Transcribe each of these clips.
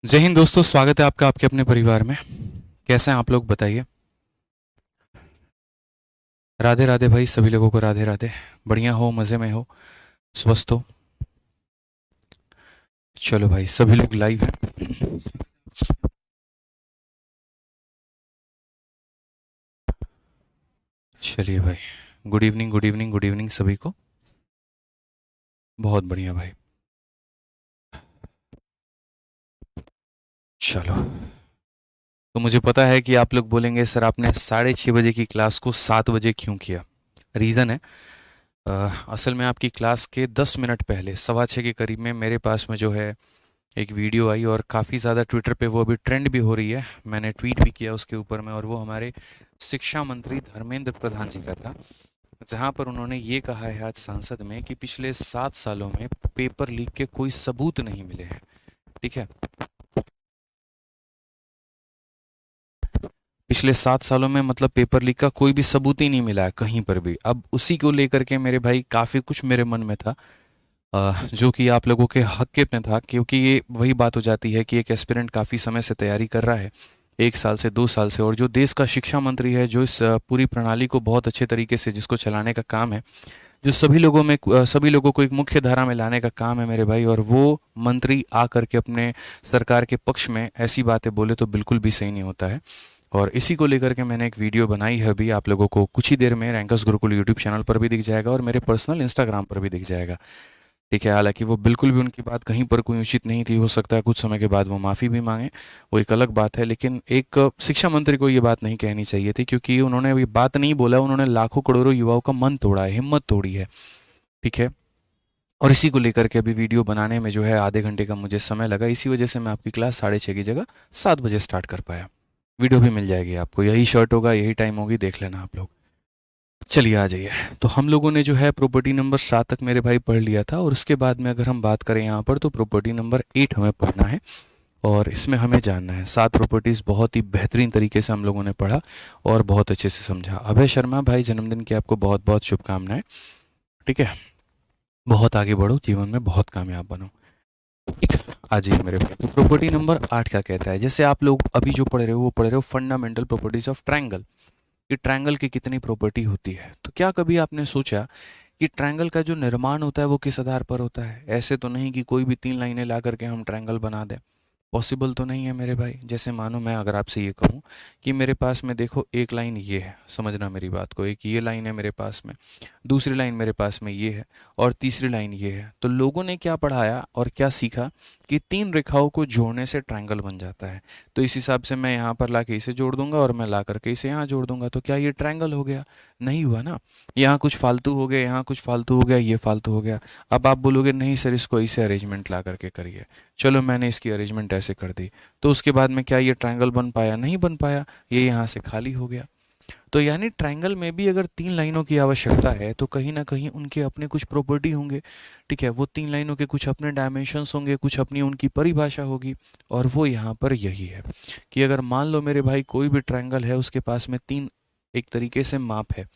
जय हिंद दोस्तों, स्वागत है आपका आपके अपने परिवार में। कैसे हैं आप लोग, बताइए। राधे राधे भाई, सभी लोगों को राधे राधे। बढ़िया हो, मज़े में हो, स्वस्थ हो। चलो भाई, सभी लोग लाइव हैं। चलिए भाई, good evening good evening good evening सभी को। बहुत बढ़िया भाई। चलो, तो मुझे पता है कि आप लोग बोलेंगे सर आपने 6:30 बजे की क्लास को 7 बजे क्यों किया। रीज़न है, असल में आपकी क्लास के 10 मिनट पहले 6:15 के करीब में मेरे पास में जो है एक वीडियो आई, और काफ़ी ज़्यादा ट्विटर पे वो अभी ट्रेंड भी हो रही है। मैंने ट्वीट भी किया उसके ऊपर में, और वो हमारे शिक्षा मंत्री धर्मेंद्र प्रधान जी का था। जहाँ पर उन्होंने ये कहा है आज संसद में कि पिछले 7 सालों में पेपर लीक के कोई सबूत नहीं मिले हैं। ठीक है, पिछले 7 सालों में मतलब पेपर लीक का कोई भी सबूत ही नहीं मिला है कहीं पर भी। अब उसी को लेकर के मेरे भाई काफ़ी कुछ मेरे मन में था, जो कि आप लोगों के हक में था, क्योंकि ये वही बात हो जाती है कि एक एस्पिरेंट काफ़ी समय से तैयारी कर रहा है, 1 साल से 2 साल से, और जो देश का शिक्षा मंत्री है, जो इस पूरी प्रणाली को बहुत अच्छे तरीके से जिसको चलाने का काम है, जो सभी लोगों को एक मुख्य धारा में लाने का काम है मेरे भाई, और वो मंत्री आकर के अपने सरकार के पक्ष में ऐसी बातें बोले तो बिल्कुल भी सही नहीं होता है। और इसी को लेकर के मैंने एक वीडियो बनाई है, अभी आप लोगों को कुछ ही देर में रैंकर्स गुरुकुल यूट्यूब चैनल पर भी दिख जाएगा और मेरे पर्सनल इंस्टाग्राम पर भी दिख जाएगा। ठीक है, हालाँकि वो बिल्कुल भी उनकी बात कहीं पर कोई उचित नहीं थी, हो सकता है कुछ समय के बाद वो माफ़ी भी माँगे, वो एक अलग बात है। लेकिन एक शिक्षा मंत्री को ये बात नहीं कहनी चाहिए थी, क्योंकि उन्होंने ये बात नहीं बोला, उन्होंने लाखों करोड़ों युवाओं का मन तोड़ा है, हिम्मत तोड़ी है। ठीक है, और इसी को लेकर के अभी वीडियो बनाने में जो है आधे घंटे का मुझे समय लगा, इसी वजह से मैं आपकी क्लास 6:30 की जगह 7 बजे स्टार्ट कर पाया। वीडियो भी मिल जाएगी आपको, यही शर्ट होगा, यही टाइम होगी, देख लेना आप लोग। चलिए आ जाइए। तो हम लोगों ने जो है प्रॉपर्टी नंबर 7 तक मेरे भाई पढ़ लिया था, और उसके बाद में अगर हम बात करें यहाँ पर, तो प्रॉपर्टी नंबर 8 हमें पढ़ना है, और इसमें हमें जानना है 7 प्रॉपर्टीज़। बहुत ही बेहतरीन तरीके से हम लोगों ने पढ़ा और बहुत अच्छे से समझा। अभय शर्मा भाई, जन्मदिन की आपको बहुत बहुत शुभकामनाएं। ठीक है, बहुत आगे बढ़ो जीवन में, बहुत कामयाब बनो। ठीक, आ जाइए मेरे भाई। तो प्रॉपर्टी नंबर 8 क्या कहता है, जैसे आप लोग अभी जो पढ़ रहे हो वो पढ़ रहे हो फंडामेंटल प्रॉपर्टीज ऑफ ट्रायंगल, कि ट्रायंगल की कितनी प्रॉपर्टी होती है। तो क्या कभी आपने सोचा कि ट्रायंगल का जो निर्माण होता है वो किस आधार पर होता है। ऐसे तो नहीं कि कोई भी 3 लाइनें ला करके हम ट्रायंगल बना दें, पॉसिबल तो नहीं है मेरे भाई। जैसे मानो मैं अगर आपसे ये कहूँ कि मेरे पास में देखो एक लाइन ये है, समझना मेरी बात को, एक ये लाइन है मेरे पास में, दूसरी लाइन मेरे पास में ये है, और तीसरी लाइन ये है। तो लोगों ने क्या पढ़ाया और क्या सीखा कि 3 रेखाओं को जोड़ने से ट्रायंगल बन जाता है। तो इस हिसाब से मैं यहाँ पर ला के इसे जोड़ दूंगा, और मैं ला करके इसे यहाँ जोड़ दूंगा, तो क्या ये ट्रायंगल हो गया? नहीं हुआ ना। यहाँ कुछ फालतू हो गया, यहाँ कुछ फालतू हो गया, ये फालतू हो गया। अब आप बोलोगे नहीं सर, इसको ऐसे अरेंजमेंट ला करके करिए। चलो, मैंने इसकी अरेंजमेंट ऐसे कर दी, तो उसके बाद में क्या ये ट्रायंगल बन पाया? नहीं बन पाया, ये यहाँ से खाली हो गया। तो यानी ट्रायंगल में भी अगर 3 लाइनों की आवश्यकता है, तो कहीं ना कहीं उनके अपने कुछ प्रॉपर्टी होंगे। ठीक है, वो 3 लाइनों के कुछ अपने डायमेंशंस होंगे, कुछ अपनी उनकी परिभाषा होगी, और वो यहाँ पर यही है कि अगर मान लो मेरे भाई कोई भी ट्रायंगल है, उसके पास में 3 एक तरीके से माप है।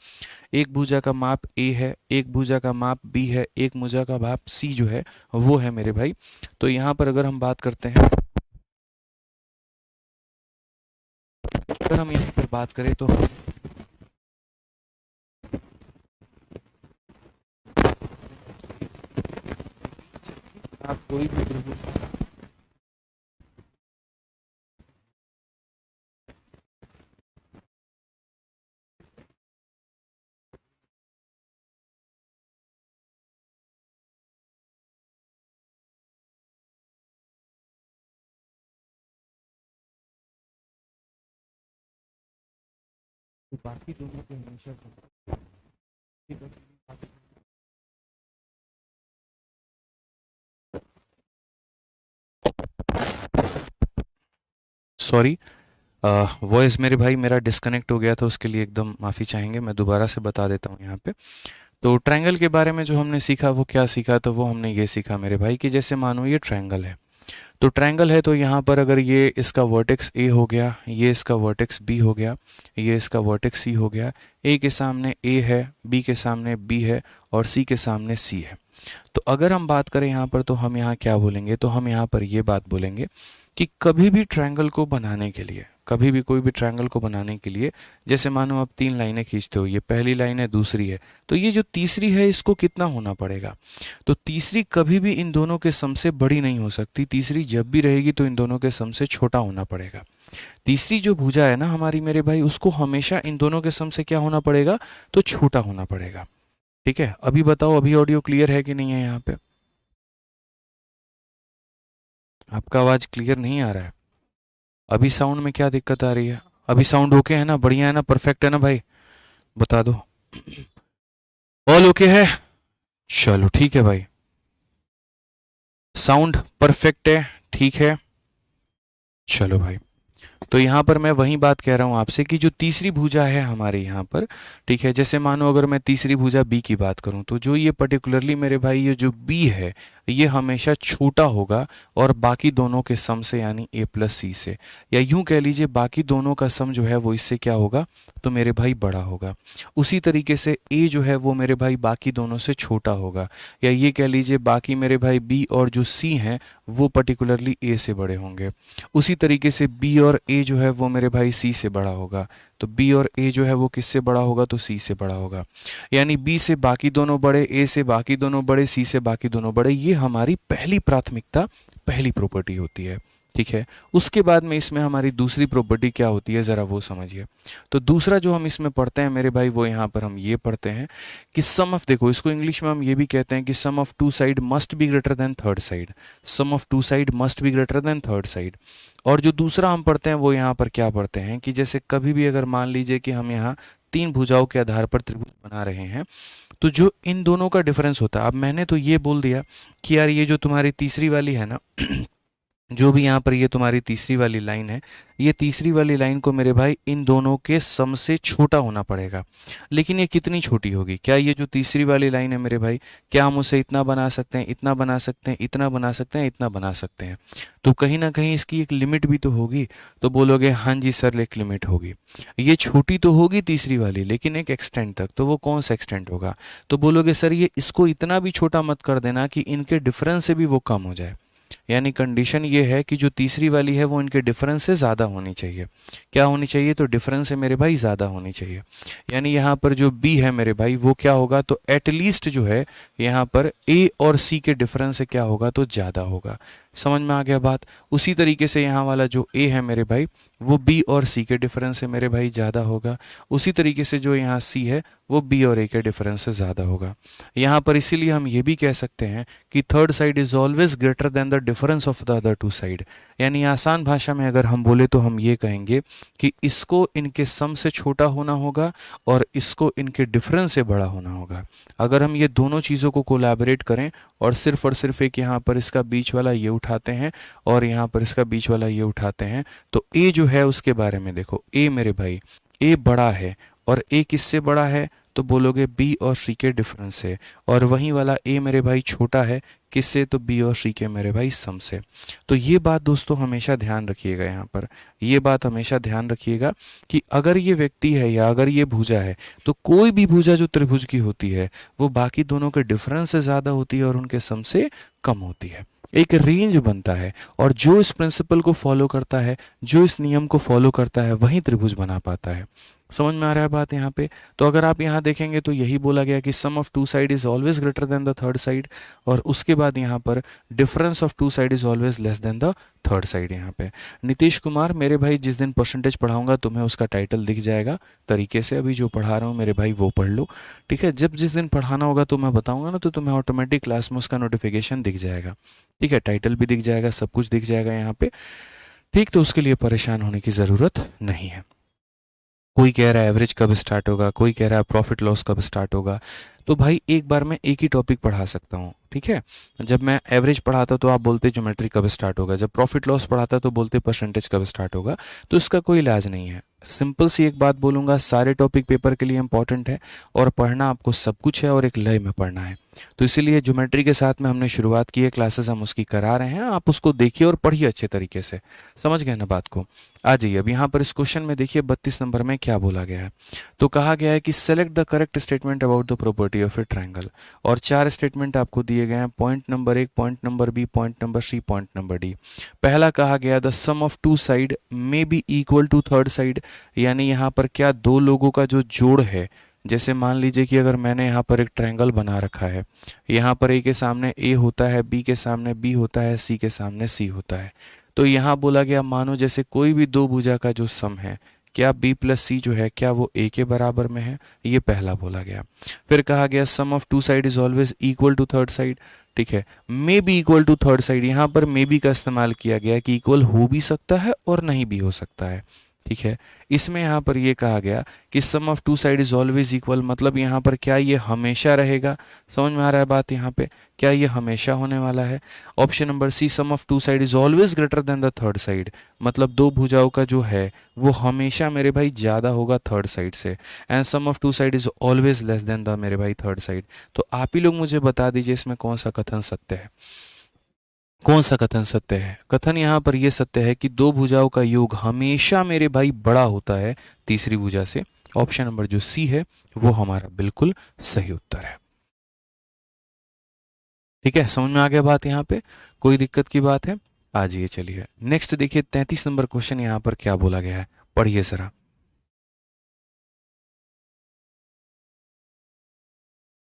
एक भुजा का माप ए है, एक भुजा का माप बी है, एक भुजा का माप सी जो है वो है मेरे भाई। तो यहाँ पर अगर हम बात करते हैं, अगर हम यहाँ पर बात करें तो आप कोई भी त्रिभुज, तो बाकी दोनों को हमेशा सॉरी, वॉइस मेरे भाई मेरा डिस्कनेक्ट हो गया था, उसके लिए एकदम माफ़ी चाहेंगे। मैं दोबारा से बता देता हूँ यहाँ पे। तो ट्रायंगल के बारे में जो हमने सीखा वो क्या सीखा, तो वो हमने ये सीखा मेरे भाई कि जैसे मानो ये ट्रायंगल है, तो ट्रायंगल है, तो यहाँ पर अगर ये इसका वर्टेक्स ए हो गया, ये इसका वर्टेक्स बी हो गया, ये इसका वर्टेक्स सी हो गया, ए के सामने ए है, बी के सामने बी है, और सी के सामने सी है। तो अगर हम बात करें यहाँ पर, तो हम यहाँ क्या बोलेंगे, तो हम यहाँ पर ये बात बोलेंगे कि कभी भी ट्रायंगल को बनाने के लिए, कभी भी कोई भी ट्रायंगल को बनाने के लिए, जैसे मानो आप 3 लाइनें खींचते हो, ये पहली लाइन है, दूसरी है, तो ये जो तीसरी है इसको कितना होना पड़ेगा? तो तीसरी कभी भी इन दोनों के सम से बड़ी नहीं हो सकती, तीसरी जब भी रहेगी तो इन दोनों के सम से छोटा होना पड़ेगा। तीसरी जो भुजा है ना हमारी मेरे भाई, उसको हमेशा इन दोनों के सम से क्या होना पड़ेगा? तो छोटा होना पड़ेगा। ठीक है, अभी बताओ, अभी ऑडियो क्लियर है कि नहीं है? यहाँ पे आपका आवाज क्लियर नहीं आ रहा है। अभी साउंड में क्या दिक्कत आ रही है? अभी साउंड ओके है ना, बढ़िया है ना, परफेक्ट है ना भाई? बता दो। ऑल ओके है? चलो ठीक है भाई, साउंड परफेक्ट है, ठीक है। चलो भाई, तो यहाँ पर मैं वही बात कह रहा हूँ आपसे कि जो तीसरी भुजा है हमारे यहाँ पर, ठीक है, जैसे मानो अगर मैं तीसरी भुजा बी की बात करूँ, तो जो ये पर्टिकुलरली मेरे भाई ये जो बी है, ये हमेशा छोटा होगा और बाकी दोनों के सम से, यानी ए प्लस सी से, या यूं कह लीजिए बाकी दोनों का सम जो है वो इससे क्या होगा? तो मेरे भाई बड़ा होगा। उसी तरीके से ए जो है वो मेरे भाई बाकी दोनों से छोटा होगा, या ये कह लीजिए बाकी मेरे भाई बी और जो सी हैं वो पर्टिकुलरली ए से बड़े होंगे। उसी तरीके से बी और ए जो है वो मेरे भाई सी से बड़ा होगा, तो बी और ए जो है वो किससे बड़ा होगा? तो सी से बड़ा होगा। यानी बी से बाकी दोनों बड़े, ए से बाकी दोनों बड़े, सी से बाकी दोनों बड़े, ये हमारी पहली प्राथमिकता, पहली प्रॉपर्टी होती है। ठीक है, उसके बाद में इसमें हमारी दूसरी प्रॉपर्टी क्या होती है, ज़रा वो समझिए। तो दूसरा जो हम इसमें पढ़ते हैं मेरे भाई, वो यहाँ पर हम ये पढ़ते हैं कि सम ऑफ, देखो इसको इंग्लिश में हम ये भी कहते हैं कि sum of two side must be greater than third side. Sum of two side must be greater than third side. और जो दूसरा हम पढ़ते हैं वो यहाँ पर क्या पढ़ते हैं कि जैसे कभी भी अगर मान लीजिए कि हम यहाँ 3 भुजाओं के आधार पर त्रिभुज बना रहे हैं, तो जो इन दोनों का डिफरेंस होता है, अब मैंने तो ये बोल दिया कि यार ये जो तुम्हारी तीसरी वाली है ना जो भी यहाँ पर ये तुम्हारी तीसरी वाली लाइन है, ये तीसरी वाली लाइन को मेरे भाई इन दोनों के सम से छोटा होना पड़ेगा। लेकिन ये कितनी छोटी होगी? क्या ये जो तीसरी वाली लाइन है मेरे भाई, क्या हम उसे इतना बना सकते हैं, इतना बना सकते हैं, इतना बना सकते हैं, इतना बना सकते हैं? तो कहीं ना कहीं इसकी एक लिमिट भी तो होगी। तो बोलोगे हाँ जी सर, एक लिमिट होगी। ये छोटी तो होगी तीसरी वाली, लेकिन एक एक्सटेंट तक। तो वो कौन सा एक्सटेंट होगा? तो बोलोगे सर ये इसको इतना भी छोटा मत कर देना कि इनके डिफरेंस से भी वो कम हो जाए। यानी कंडीशन ये है कि जो तीसरी वाली है वो इनके डिफरेंस से ज़्यादा होनी चाहिए। क्या होनी चाहिए? तो डिफरेंस से मेरे भाई ज़्यादा होनी चाहिए। यानी यहाँ पर जो बी है मेरे भाई वो क्या होगा? तो एटलीस्ट जो है यहाँ पर ए और सी के डिफरेंस से क्या होगा? तो ज़्यादा होगा। समझ में आ गया बात? उसी तरीके से यहाँ वाला जो ए है मेरे भाई, वो बी और सी के डिफरेंस से मेरे भाई ज़्यादा होगा। उसी तरीके से जो यहाँ सी है वो बी और ए के डिफरेंस से ज़्यादा होगा। यहाँ पर इसीलिए हम ये भी कह सकते हैं कि third side is always greater than the difference of the other two side. यानी आसान भाषा में अगर हम बोले तो हम ये कहेंगे कि इसको इनके सम से छोटा होना होगा और इसको इनके डिफरेंस से बड़ा होना होगा। अगर हम ये दोनों चीज़ों को कोलैबोरेट करें और सिर्फ एक यहाँ पर इसका बीच वाला ये उठाते हैं और यहाँ पर इसका बीच वाला ये उठाते हैं, तो ए जो है उसके बारे में देखो। ए मेरे भाई, ए बड़ा है और ए किससे बड़ा है? तो बोलोगे बी और सी के डिफरेंस से। और वहीं वाला ए मेरे भाई छोटा है किससे? तो बी और सी के मेरे भाई सम से। तो ये बात दोस्तों हमेशा ध्यान रखिएगा, यहाँ पर ये बात हमेशा ध्यान रखिएगा कि अगर ये व्यक्ति है या अगर ये भुजा है, तो कोई भी भुजा जो त्रिभुज की होती है वो बाकी दोनों के डिफरेंस से ज़्यादा होती है और उनके सम से कम होती है। एक रेंज बनता है और जो इस प्रिंसिपल को फॉलो करता है, जो इस नियम को फॉलो करता है, वही त्रिभुज बना पाता है। समझ में आ रहा है बात यहाँ पे? तो अगर आप यहाँ देखेंगे तो यही बोला गया कि sum of two side is always greater than the third side, और उसके बाद यहाँ पर difference of two side is always less than the third side. यहाँ पे नीतीश कुमार मेरे भाई, जिस दिन परसेंटेज पढ़ाऊंगा तुम्हें उसका टाइटल दिख जाएगा तरीके से। अभी जो पढ़ा रहा हूँ मेरे भाई वो पढ़ लो, ठीक है? जब जिस दिन पढ़ाना होगा तो मैं बताऊंगा ना, तो तुम्हें ऑटोमेटिक क्लास में उसका नोटिफिकेशन दिख जाएगा, ठीक है? टाइटल भी दिख जाएगा, सब कुछ दिख जाएगा यहाँ पे, ठीक? तो उसके लिए परेशान होने की ज़रूरत नहीं है। कोई कह रहा है एवरेज कब स्टार्ट होगा, कोई कह रहा है प्रॉफिट लॉस कब स्टार्ट होगा। तो भाई एक बार मैं एक ही टॉपिक पढ़ा सकता हूँ, ठीक है? जब मैं एवरेज पढ़ाता तो आप बोलते ज्योमेट्री कब स्टार्ट होगा, जब प्रॉफिट लॉस पढ़ाता तो बोलते परसेंटेज कब स्टार्ट होगा। तो इसका कोई इलाज नहीं है। सिंपल सी एक बात बोलूँगा, सारे टॉपिक पेपर के लिए इंपॉर्टेंट है और पढ़ना आपको सब कुछ है और एक लय में पढ़ना है। तो इसीलिए ज्योमेट्री के साथ में हमने शुरुआत की है, क्लासेस हम उसकी करा रहे हैं, आप उसको देखिए और पढ़िए अच्छे तरीके से। समझ गए ना बात को? आ जाइए अब यहाँ पर इस क्वेश्चन में देखिए 32 नंबर में क्या बोला गया है। तो कहा गया है कि select the correct statement about the property of a triangle, और 4 स्टेटमेंट आपको दिए गए हैं, point number 1, point number B, point number C, point number D. पहला कहा गया the sum of two side may be equal to third side, यानी यहाँ पर क्या दो लोगों का जो जोड़ है, जैसे मान लीजिए कि अगर मैंने यहाँ पर एक ट्रायंगल बना रखा है, यहाँ पर ए के सामने ए होता है, बी के सामने बी होता है, सी के सामने सी होता है। तो यहाँ बोला गया मानो जैसे कोई भी दो भुजा का जो सम है, क्या बी प्लस सी जो है क्या वो ए के बराबर में है, ये पहला बोला गया। फिर कहा गया sum of two side is always equal to third side, ठीक है, may be equal to third side, यहाँ पर मे बी का इस्तेमाल किया गया कि इक्वल हो भी सकता है और नहीं भी हो सकता है, ठीक है। इसमें यहाँ पर ये कहा गया कि sum of two side is always equal, मतलब यहाँ पर क्या ये हमेशा रहेगा? समझ में आ रहा है बात? यहाँ पे क्या ये हमेशा होने वाला है? Option number C, sum of two side is always greater than the third side, मतलब दो भुजाओं का जो है वो हमेशा मेरे भाई ज़्यादा होगा थर्ड साइड से। And sum of two side is always less than the मेरे भाई थर्ड साइड। तो आप ही लोग मुझे बता दीजिए इसमें कौन सा कथन सत्य है, कौन सा कथन सत्य है? कथन यहाँ पर यह सत्य है कि दो भुजाओं का योग हमेशा मेरे भाई बड़ा होता है तीसरी भुजा से। ऑप्शन नंबर जो सी है वो हमारा बिल्कुल सही उत्तर है। ठीक है, समझ में आ गया बात? यहाँ पे कोई दिक्कत की बात है? आ जाइए, चलिए नेक्स्ट देखिए 33 नंबर क्वेश्चन यहाँ पर क्या बोला गया है, पढ़िए जरा।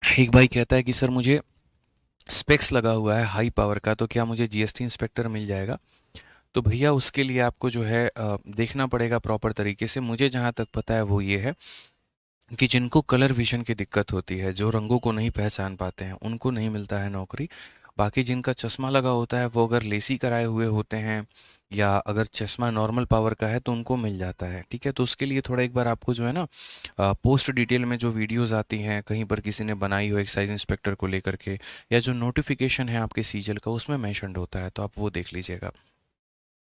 एक भाई कहता है कि सर मुझे स्पेक्स लगा हुआ है हाई पावर का, तो क्या मुझे जीएसटी इंस्पेक्टर मिल जाएगा? तो भैया उसके लिए आपको जो है देखना पड़ेगा प्रॉपर तरीके से। मुझे जहाँ तक पता है वो ये है कि जिनको कलर विजन की दिक्कत होती है, जो रंगों को नहीं पहचान पाते हैं, उनको नहीं मिलता है नौकरी। बाकी जिनका चश्मा लगा होता है वो अगर लेसी कराए हुए होते हैं या अगर चश्मा नॉर्मल पावर का है तो उनको मिल जाता है, ठीक है। तो उसके लिए थोड़ा एक बार आपको जो है ना पोस्ट डिटेल में जो वीडियोस आती हैं कहीं पर किसी ने बनाई हो एक्साइज इंस्पेक्टर को लेकर के, या जो नोटिफिकेशन है आपके सीजल का उसमें मैंशनड होता है, तो आप वो देख लीजिएगा,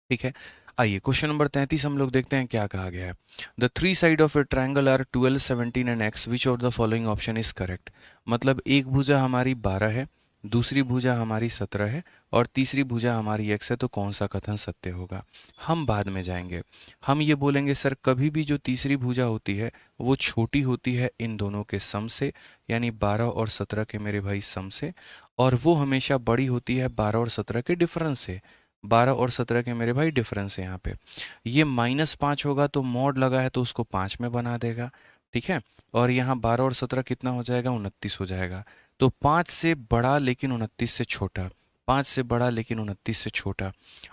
ठीक है। आइए क्वेश्चन नंबर 33 हम लोग देखते हैं क्या कहा गया है। The three side of a triangle are 12, 17 and x, which of the following option is correct? मतलब एक भुजा हमारी 12 है, दूसरी भुजा हमारी 17 है और तीसरी भुजा हमारी एक्स है, तो कौन सा कथन सत्य होगा? हम बाद में जाएंगे, हम ये बोलेंगे सर कभी भी जो तीसरी भुजा होती है वो छोटी होती है इन दोनों के सम से, यानी 12 और 17 के मेरे भाई सम से, और वो हमेशा बड़ी होती है 12 और 17 के डिफरेंस से। 12 और 17 के मेरे भाई डिफरेंस है यहाँ पे। ये -5 होगा तो मॉड लगा है तो उसको 5 में बना देगा, ठीक है। और यहाँ 12 और 17 कितना हो जाएगा? 29 हो जाएगा। तो 5 से बड़ा लेकिन 29 से छोटा, 5 से बड़ा लेकिन 29 से छोटा।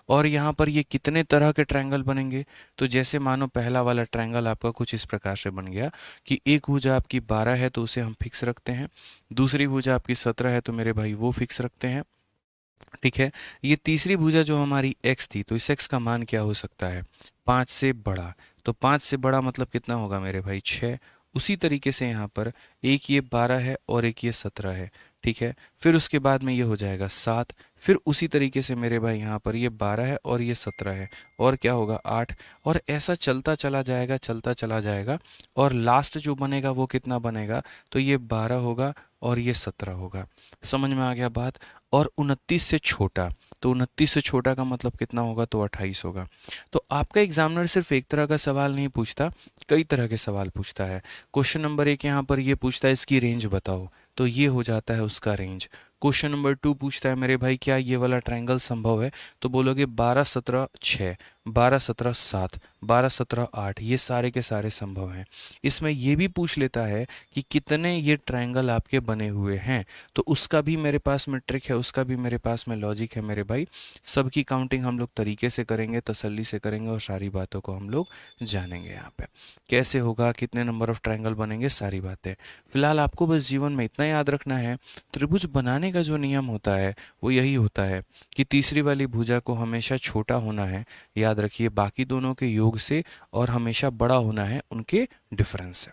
और यहाँ पर ये कितने तरह के ट्रायंगल बनेंगे? तो जैसे मानो पहला वाला ट्रायंगल आपका कुछ इस प्रकार से बन गया कि एक भुजा आपकी 12 है तो उसे हम फिक्स रखते हैं, दूसरी भुजा आपकी 17 है तो मेरे भाई वो फिक्स रखते हैं, ठीक है। ये तीसरी भुजा जो हमारी x थी, तो इस x का मान क्या हो सकता है? 5 से बड़ा। तो 5 से बड़ा मतलब कितना होगा मेरे भाई? 6। उसी तरीके से यहाँ पर एक ये 12 है और एक ये 17 है, ठीक है। फिर उसके बाद में ये हो जाएगा 7। फिर उसी तरीके से मेरे भाई यहाँ पर ये 12 है और ये 17 है, और क्या होगा? 8। और ऐसा चलता चला जाएगा, चलता चला जाएगा, और लास्ट जो बनेगा वो कितना बनेगा? तो ये 12 होगा और ये 17 होगा। समझ में आ गया बात? और 29 से छोटा, तो 29 से छोटा का मतलब कितना होगा? तो 28 होगा। तो आपका एग्जामिनर सिर्फ एक तरह का सवाल नहीं पूछता, कई तरह के सवाल पूछता है। क्वेश्चन नंबर 1 यहाँ पर ये पूछता है इसकी रेंज बताओ, तो ये हो जाता है उसका रेंज। क्वेश्चन नंबर 2 पूछता है मेरे भाई क्या ये वाला ट्रायंगल संभव है, तो बोलोगे 12 17 6, 12 17 7, 12 17 8, ये सारे के सारे संभव हैं। इसमें ये भी पूछ लेता है कि कितने ये ट्रायंगल आपके बने हुए हैं, तो उसका भी मेरे पास में ट्रिक है, उसका भी मेरे पास में लॉजिक है मेरे भाई। सबकी काउंटिंग हम लोग तरीके से करेंगे, तसल्ली से करेंगे, और सारी बातों को हम लोग जानेंगे यहाँ पे कैसे होगा, कितने नंबर ऑफ ट्रायंगल बनेंगे, सारी बातें। फिलहाल आपको बस जीवन में इतना याद रखना है, त्रिभुज बनाने का जो नियम होता है वो यही होता है कि तीसरी वाली भुजा को हमेशा छोटा होना है, याद रखिए, बाकी दोनों के योग से, और हमेशा बड़ा होना है उनके डिफरेंस से।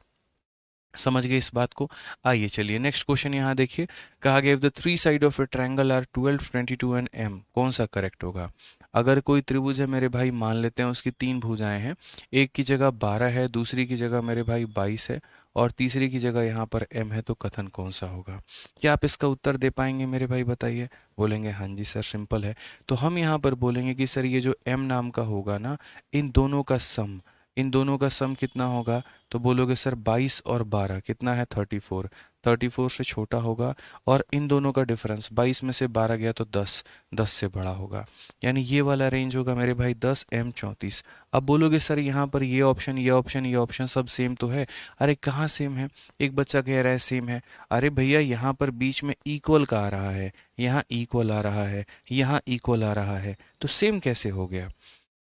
समझ गए इस बात को? आइए चलिए नेक्स्ट क्वेश्चन यहाँ देखिए। कहा गया the three side of a triangle are 12, 22 and m, कौन सा करेक्ट होगा? अगर कोई त्रिभुज है मेरे भाई, मान लेते हैं उसकी 3 भुजाएं हैं, एक की जगह 12 है, दूसरी की जगह मेरे भाई 22 है, और तीसरे की जगह यहाँ पर m है, तो कथन कौन सा होगा? क्या आप इसका उत्तर दे पाएंगे मेरे भाई, बताइए। बोलेंगे हाँ जी सर, सिंपल है। तो हम यहाँ पर बोलेंगे कि सर ये जो m नाम का होगा ना, इन दोनों का सम, इन दोनों का सम कितना होगा? तो बोलोगे सर 22 और 12 कितना है? 34। 34 से छोटा होगा, और इन दोनों का डिफरेंस 22 में से 12 गया तो 10, 10 से बड़ा होगा। यानी ये वाला रेंज होगा मेरे भाई 10 m 34। अब बोलोगे सर यहाँ पर ये ऑप्शन, ये ऑप्शन, ये ऑप्शन सब सेम तो है। अरे कहाँ सेम है? एक बच्चा कह रहा है सेम है। अरे भैया यहाँ पर बीच में इक्वल का आ रहा है, यहाँ इक्वल आ रहा है, यहाँ इक्वल आ रहा है, तो सेम कैसे हो गया?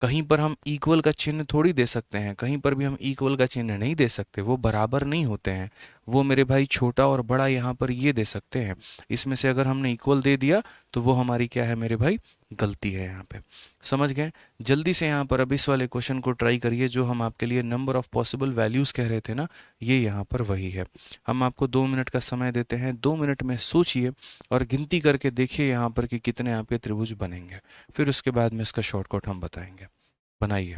कहीं पर हम इक्वल का चिन्ह थोड़ी दे सकते हैं, कहीं पर भी हम इक्वल का चिन्ह नहीं दे सकते, वो बराबर नहीं होते हैं। वो मेरे भाई छोटा और बड़ा यहाँ पर ये दे सकते हैं। इसमें से अगर हमने इक्वल दे दिया तो वो हमारी क्या है मेरे भाई? गलती है यहाँ पे। समझ गए? जल्दी से यहाँ पर अब इस वाले क्वेश्चन को ट्राई करिए, जो हम आपके लिए नंबर ऑफ पॉसिबल वैल्यूज़ कह रहे थे ना, ये यहाँ पर वही है। हम आपको 2 मिनट का समय देते हैं, 2 मिनट में सोचिए और गिनती करके देखिए यहाँ पर कि कितने आपके त्रिभुज बनेंगे। फिर उसके बाद में इसका शॉर्टकट हम बताएंगे। बनाइए।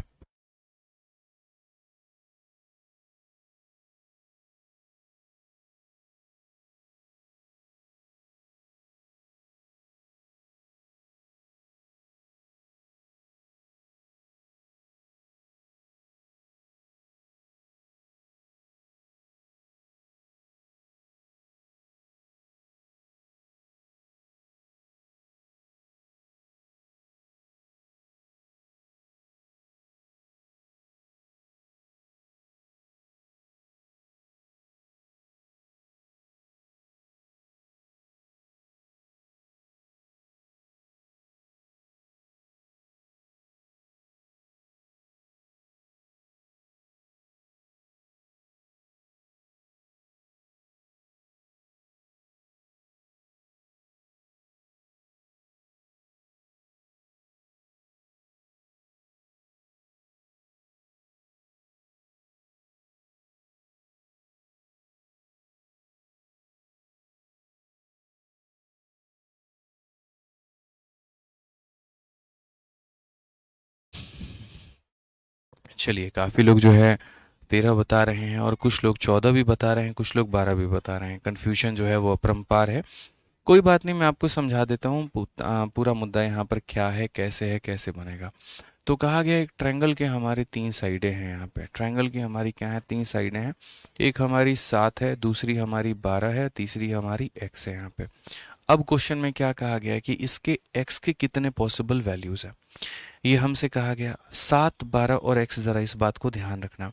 चलिए, काफ़ी लोग जो है 13 बता रहे हैं, और कुछ लोग 14 भी बता रहे हैं, कुछ लोग 12 भी बता रहे हैं। कन्फ्यूजन जो है वो अपरंपार है। कोई बात नहीं, मैं आपको समझा देता हूँ पूरा मुद्दा यहाँ पर क्या है, कैसे बनेगा। तो कहा गया एक ट्रायंगल के हमारे 3 साइडें हैं। यहाँ पे ट्रायंगल की हमारी क्या है? 3 साइडें हैं। एक हमारी 7 है, दूसरी हमारी 12 है, तीसरी हमारी x है यहाँ पे। अब क्वेश्चन में क्या कहा गया है कि इसके x के कितने पॉसिबल वैल्यूज़ हैं, ये हमसे कहा गया। 7, 12 और x, ज़रा इस बात को ध्यान रखना।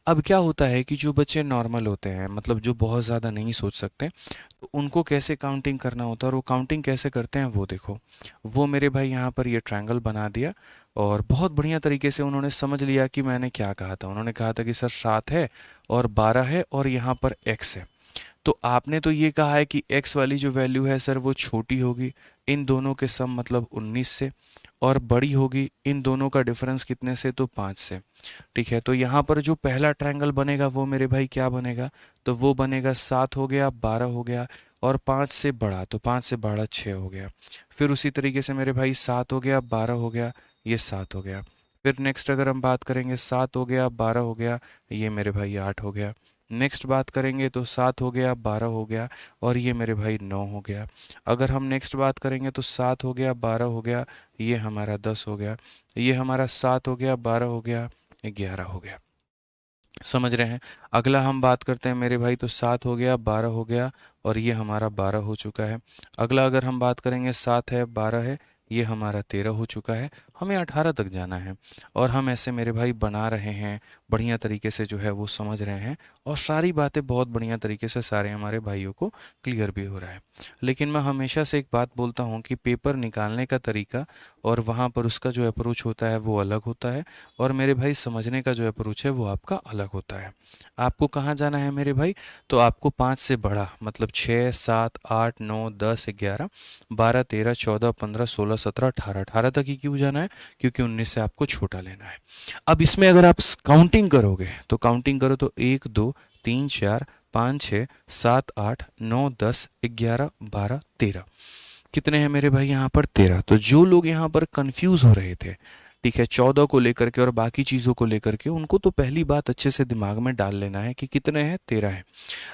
अब क्या होता है कि जो बच्चे नॉर्मल होते हैं, मतलब जो बहुत ज़्यादा नहीं सोच सकते, तो उनको कैसे काउंटिंग करना होता है, और वो काउंटिंग कैसे करते हैं वो देखो। वो मेरे भाई यहाँ पर ये ट्रायंगल बना दिया, और बहुत बढ़िया तरीके से उन्होंने समझ लिया कि मैंने क्या कहा था। उन्होंने कहा था कि सर 7 है और 12 है और यहाँ पर x है। तो आपने तो ये कहा है कि x वाली जो वैल्यू है सर वो छोटी होगी, इन दोनों के सम मतलब 19 से, और बड़ी होगी इन दोनों का डिफरेंस कितने से? तो 5 से। ठीक है, तो यहाँ पर जो पहला ट्रायंगल बनेगा वो मेरे भाई क्या बनेगा? तो वो बनेगा 7 हो गया, 12 हो गया, और 5 से बड़ा, तो 5 से बड़ा 6 हो गया। फिर उसी तरीके से मेरे भाई 7 हो गया, 12 हो गया, ये 7 हो गया। फिर नेक्स्ट अगर हम बात करेंगे, 7 हो गया, 12 हो गया, ये मेरे भाई 8 हो गया। नेक्स्ट बात करेंगे तो 7 हो गया, 12 हो गया, और ये मेरे भाई 9 हो गया। अगर हम नेक्स्ट बात करेंगे तो 7 हो गया, 12 हो गया, ये हमारा 10 हो गया, ये हमारा 7 हो गया, 12 हो गया, 11 हो गया। समझ रहे हैं? अगला हम बात करते हैं मेरे भाई, तो 7 हो गया, 12 हो गया, और ये हमारा 12 हो चुका है। अगला अगर हम बात करेंगे, 7 है, 12 है, ये हमारा 13 हो चुका है। हमें 18 तक जाना है, और हम ऐसे मेरे भाई बना रहे हैं, बढ़िया तरीके से जो है वो समझ रहे हैं, और सारी बातें बहुत बढ़िया तरीके से सारे हमारे भाइयों को क्लियर भी हो रहा है। लेकिन मैं हमेशा से एक बात बोलता हूँ कि पेपर निकालने का तरीका और वहाँ पर उसका जो अप्रोच होता है वो अलग होता है, और मेरे भाई समझने का जो अप्रोच है वो आपका अलग होता है। आपको कहाँ जाना है मेरे भाई? तो आपको 5 से बड़ा मतलब 6, 7, 8, 9, 10, 11, 12, 13, 14, 15, 16, 17, 18, 18 तक ही क्यों जाना है? क्योंकि 19 से आपको छोटा लेना है। अब इसमें अगर आप काउंटिंग करोगे तो काउंटिंग करो तो 1, 2, 3, 4, 5, 6, 7, 8, 9, 10, 11, 12, 13। कितने हैं मेरे भाई यहाँ पर? 13। तो जो लोग यहाँ पर कंफ्यूज हो रहे थे ठीक है, 14 को लेकर के और बाकी चीज़ों को लेकर के उनको तो पहली बात अच्छे से दिमाग में डाल लेना है कि कितने हैं, 13 है।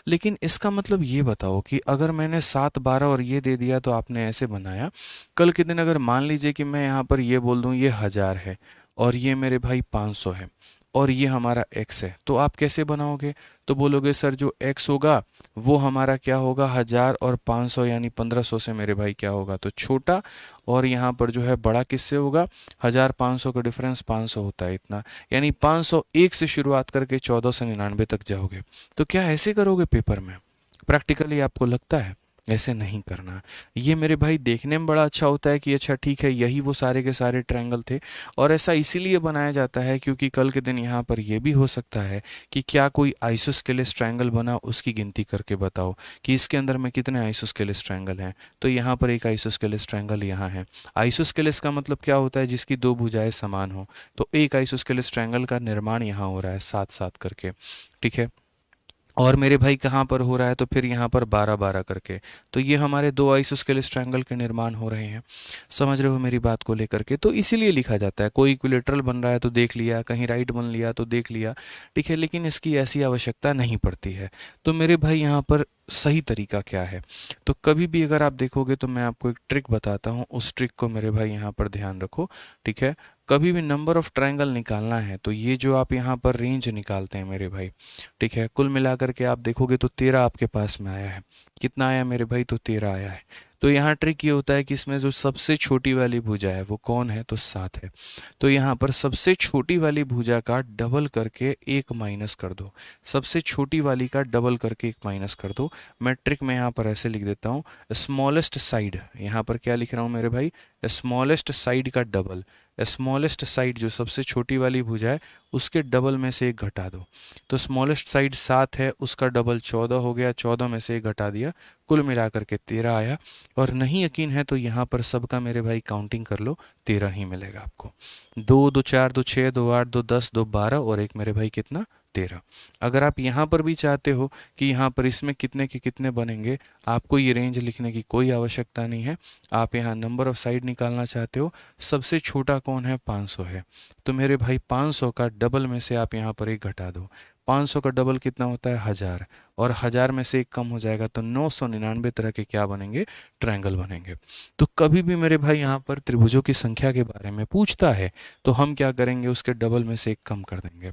लेकिन इसका मतलब ये बताओ कि अगर मैंने 7, 12 और ये दे दिया तो आपने ऐसे बनाया, कल के दिन अगर मान लीजिए कि मैं यहाँ पर ये बोल दूँ ये 1000 है और ये मेरे भाई 500 है और ये हमारा x है, तो आप कैसे बनाओगे? तो बोलोगे सर जो x होगा वो हमारा क्या होगा, 1000 और 500 यानी 1500 से मेरे भाई क्या होगा, तो छोटा, और यहाँ पर जो है बड़ा किससे होगा, 1000 500 का डिफरेंस 500 होता है इतना, यानी 501 से शुरुआत करके 1499 तक जाओगे। तो क्या ऐसे करोगे पेपर में? प्रैक्टिकली आपको लगता है ऐसे नहीं करना। ये मेरे भाई देखने में बड़ा अच्छा होता है कि अच्छा ठीक है यही वो सारे के सारे ट्रायंगल थे, और ऐसा इसीलिए बनाया जाता है क्योंकि कल के दिन यहाँ पर ये भी हो सकता है कि क्या कोई आइसोस्केलेस ट्रायंगल बना, उसकी गिनती करके बताओ कि इसके अंदर में कितने आइसोस्केलेस ट्रायंगल हैं। तो यहाँ पर एक आइसोस्केलेस ट्रायंगल यहाँ है। आइसोस्केलेस का मतलब क्या होता है, जिसकी दो भुजाएं समान हो। तो एक आइसोस्केलेस ट्रायंगल का निर्माण यहाँ हो रहा है साथ साथ करके, ठीक है। और मेरे भाई कहाँ पर हो रहा है, तो फिर यहाँ पर 12 12 करके, तो ये हमारे दो आइसोस्केलेस ट्रायंगल के निर्माण हो रहे हैं। समझ रहे हो मेरी बात को लेकर के? तो इसीलिए लिखा जाता है, कोई इक्विलेटरल बन रहा है तो देख लिया, कहीं राइट बन लिया तो देख लिया, ठीक है, लेकिन इसकी ऐसी आवश्यकता नहीं पड़ती है। तो मेरे भाई यहाँ पर सही तरीका क्या है, तो कभी भी अगर आप देखोगे तो मैं आपको एक ट्रिक बताता हूँ, उस ट्रिक को मेरे भाई यहाँ पर ध्यान रखो, ठीक है। कभी भी नंबर ऑफ ट्रायंगल निकालना है तो ये जो आप यहाँ पर रेंज निकालते हैं मेरे भाई, ठीक है, कुल मिलाकर के आप देखोगे तो 13 आपके पास में आया है। कितना आया मेरे भाई, तो 13 आया है। तो यहाँ ट्रिक ये होता है कि इसमें जो सबसे छोटी वाली भुजा है वो कौन है, तो 7 है। तो यहाँ पर सबसे छोटी वाली भुजा का डबल करके 1 माइनस कर दो, सबसे छोटी वाली का डबल करके 1 माइनस कर दो। मैं ट्रिक में यहाँ पर ऐसे लिख देता हूँ, स्मॉलेस्ट साइड, यहाँ पर क्या लिख रहा हूँ मेरे भाई, स्मॉलेस्ट साइड का डबल, स्मॉलेस्ट साइड जो सबसे छोटी वाली भुजा है उसके डबल में से 1 घटा दो। तो स्मॉलेस्ट साइड 7 है, उसका डबल 14 हो गया, 14 में से 1 घटा दिया, कुल मिलाकर के 13 आया। और नहीं यकीन है तो यहाँ पर सबका मेरे भाई काउंटिंग कर लो, 13 ही मिलेगा आपको। 2 2 4 2 6 2 8 2 10 2 12 और एक मेरे भाई कितना, 13। अगर आप यहाँ पर भी चाहते हो कि यहाँ पर इसमें कितने के कितने बनेंगे, आपको ये रेंज लिखने की कोई आवश्यकता नहीं है। आप यहाँ नंबर ऑफ साइड निकालना चाहते हो, सबसे छोटा कौन है, 500 है, तो मेरे भाई 500 का डबल में से आप यहाँ पर 1 घटा दो। 500 का डबल कितना होता है, 1000, और 1000 में से 1 कम हो जाएगा तो 999 तरह के क्या बनेंगे, ट्रायंगल बनेंगे। तो कभी भी मेरे भाई यहाँ पर त्रिभुजों की संख्या के बारे में पूछता है तो हम क्या करेंगे, उसके डबल में से 1 कम कर देंगे।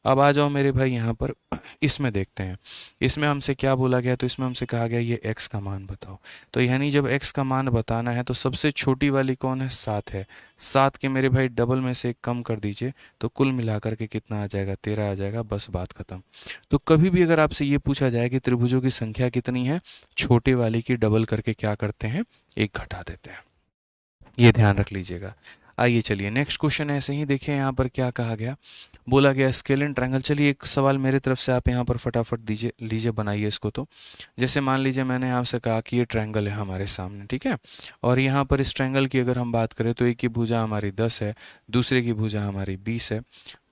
अब आ जाओ मेरे भाई यहाँ पर इसमें देखते हैं, इसमें हमसे क्या बोला गया, तो इसमें हमसे कहा गया ये x का मान बताओ। तो यानी जब x का मान बताना है तो सबसे छोटी वाली कौन है, 7 है, 7 के मेरे भाई डबल में से 1 कम कर दीजिए, तो कुल मिलाकर के कितना आ जाएगा, 13 आ जाएगा, बस बात खत्म। तो कभी भी अगर आपसे ये पूछा जाए कि त्रिभुजों की संख्या कितनी है, छोटे वाली की डबल करके क्या करते हैं, 1 घटा देते हैं, ये ध्यान रख लीजिएगा। आइए चलिए नेक्स्ट क्वेश्चन ऐसे ही देखिए, यहाँ पर क्या कहा गया, बोला गया स्केलिन ट्रायंगल। चलिए एक सवाल मेरे तरफ से आप यहाँ पर फटाफट दीजिए, लीजिए बनाइए इसको। तो जैसे मान लीजिए मैंने आपसे कहा कि ये ट्रायंगल है हमारे सामने, ठीक है, और यहाँ पर इस ट्रायंगल की अगर हम बात करें तो एक की भुजा हमारी 10 है, दूसरे की भुजा हमारी 20 है,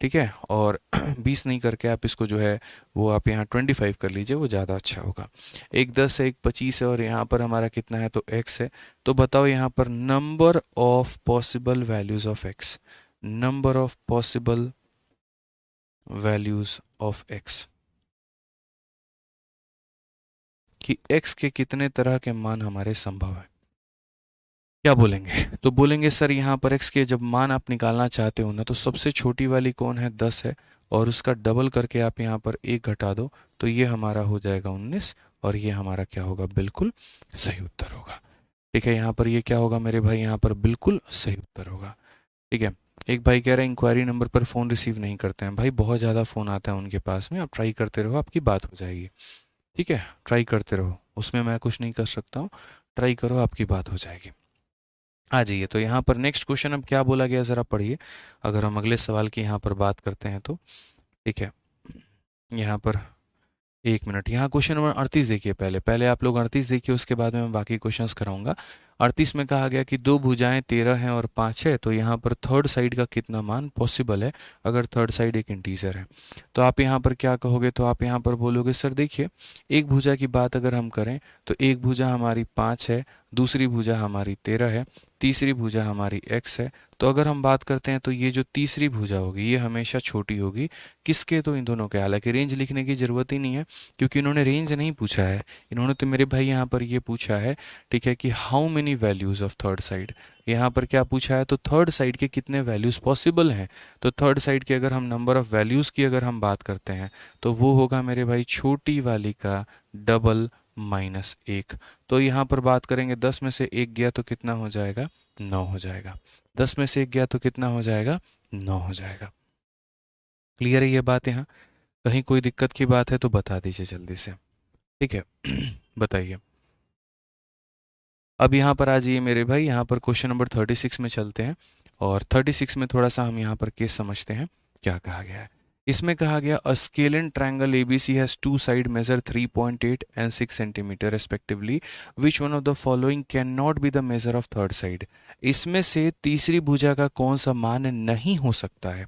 ठीक है, और 20 नहीं करके आप इसको जो है वो आप यहाँ 25 कर लीजिए, वो ज़्यादा अच्छा होगा। एक 10 है, एक 25 है, और यहाँ पर हमारा कितना है, तो x है। तो बताओ यहाँ पर number of possible values of x, number of possible values of x, कि x के कितने तरह के मान हमारे संभव है। क्या बोलेंगे, तो बोलेंगे सर यहाँ पर x के जब मान आप निकालना चाहते हो ना, तो सबसे छोटी वाली कौन है, 10 है, और उसका डबल करके आप यहाँ पर 1 घटा दो, तो ये हमारा हो जाएगा 19, और ये हमारा क्या होगा, बिल्कुल सही उत्तर होगा। ठीक है, यहाँ पर ये क्या होगा मेरे भाई, यहाँ पर बिल्कुल सही उत्तर होगा। ठीक है, एक भाई कह रहे हैं इंक्वायरी नंबर पर फ़ोन रिसीव नहीं करते हैं। भाई बहुत ज़्यादा फ़ोन आता है उनके पास में, आप ट्राई करते रहो, आपकी बात हो जाएगी। ठीक है, ट्राई करते रहो, उसमें मैं कुछ नहीं कर सकता हूँ, ट्राई करो, आपकी बात हो जाएगी। आ जाइए, तो यहाँ पर नेक्स्ट क्वेश्चन अब क्या बोला गया ज़रा पढ़िए, अगर हम अगले सवाल की यहाँ पर बात करते हैं तो। ठीक है, यहाँ पर 1 मिनट, यहाँ क्वेश्चन नंबर 38 देखिए, पहले आप लोग 38 देखिए, उसके बाद में मैं बाकी क्वेश्चंस कराऊंगा। 38 में कहा गया कि दो भुजाएं 13 हैं और 5 है, तो यहाँ पर थर्ड साइड का कितना मान पॉसिबल है, अगर थर्ड साइड एक इंटीजर है। तो आप यहाँ पर क्या कहोगे, तो आप यहाँ पर बोलोगे सर देखिए, एक भुजा की बात अगर हम करें तो एक भुजा हमारी 5 है, दूसरी भुजा हमारी 13 है, तीसरी भुजा हमारी x है। तो अगर हम बात करते हैं तो ये जो तीसरी भुजा होगी ये हमेशा छोटी होगी किसके, तो इन दोनों के। हालांकि रेंज लिखने की ज़रूरत ही नहीं है क्योंकि इन्होंने रेंज नहीं पूछा है, इन्होंने तो मेरे भाई यहाँ पर ये पूछा है, ठीक है, कि how many values of third side. यहाँ पर क्या पूछा है, तो थर्ड साइड के कितने वैल्यूज़ पॉसिबल हैं। तो थर्ड साइड के अगर हम नंबर ऑफ़ वैल्यूज़ की अगर हम बात करते हैं तो वो होगा मेरे भाई छोटी वाली का डबल माइनस एक। तो यहाँ पर बात करेंगे 10 में से एक गया तो कितना हो जाएगा, 9 हो जाएगा। 10 में से एक गया तो कितना हो जाएगा, 9 हो जाएगा। क्लियर है ये बात यहाँ? कहीं कोई दिक्कत की बात है तो बता दीजिए जल्दी से, ठीक है। बताइए। अब यहाँ पर आ जाइए मेरे भाई, यहाँ पर क्वेश्चन नंबर 36 में चलते हैं और 36 में थोड़ा सा हम यहाँ पर केस समझते हैं क्या कहा गया है। इसमें कहा गया a scalene triangle ABC has two side measure 3.8 and 6 centimetre respectively, which one of the following can not be the measure of third side. इसमें से तीसरी भुजा का कौन सा मान नहीं हो सकता है,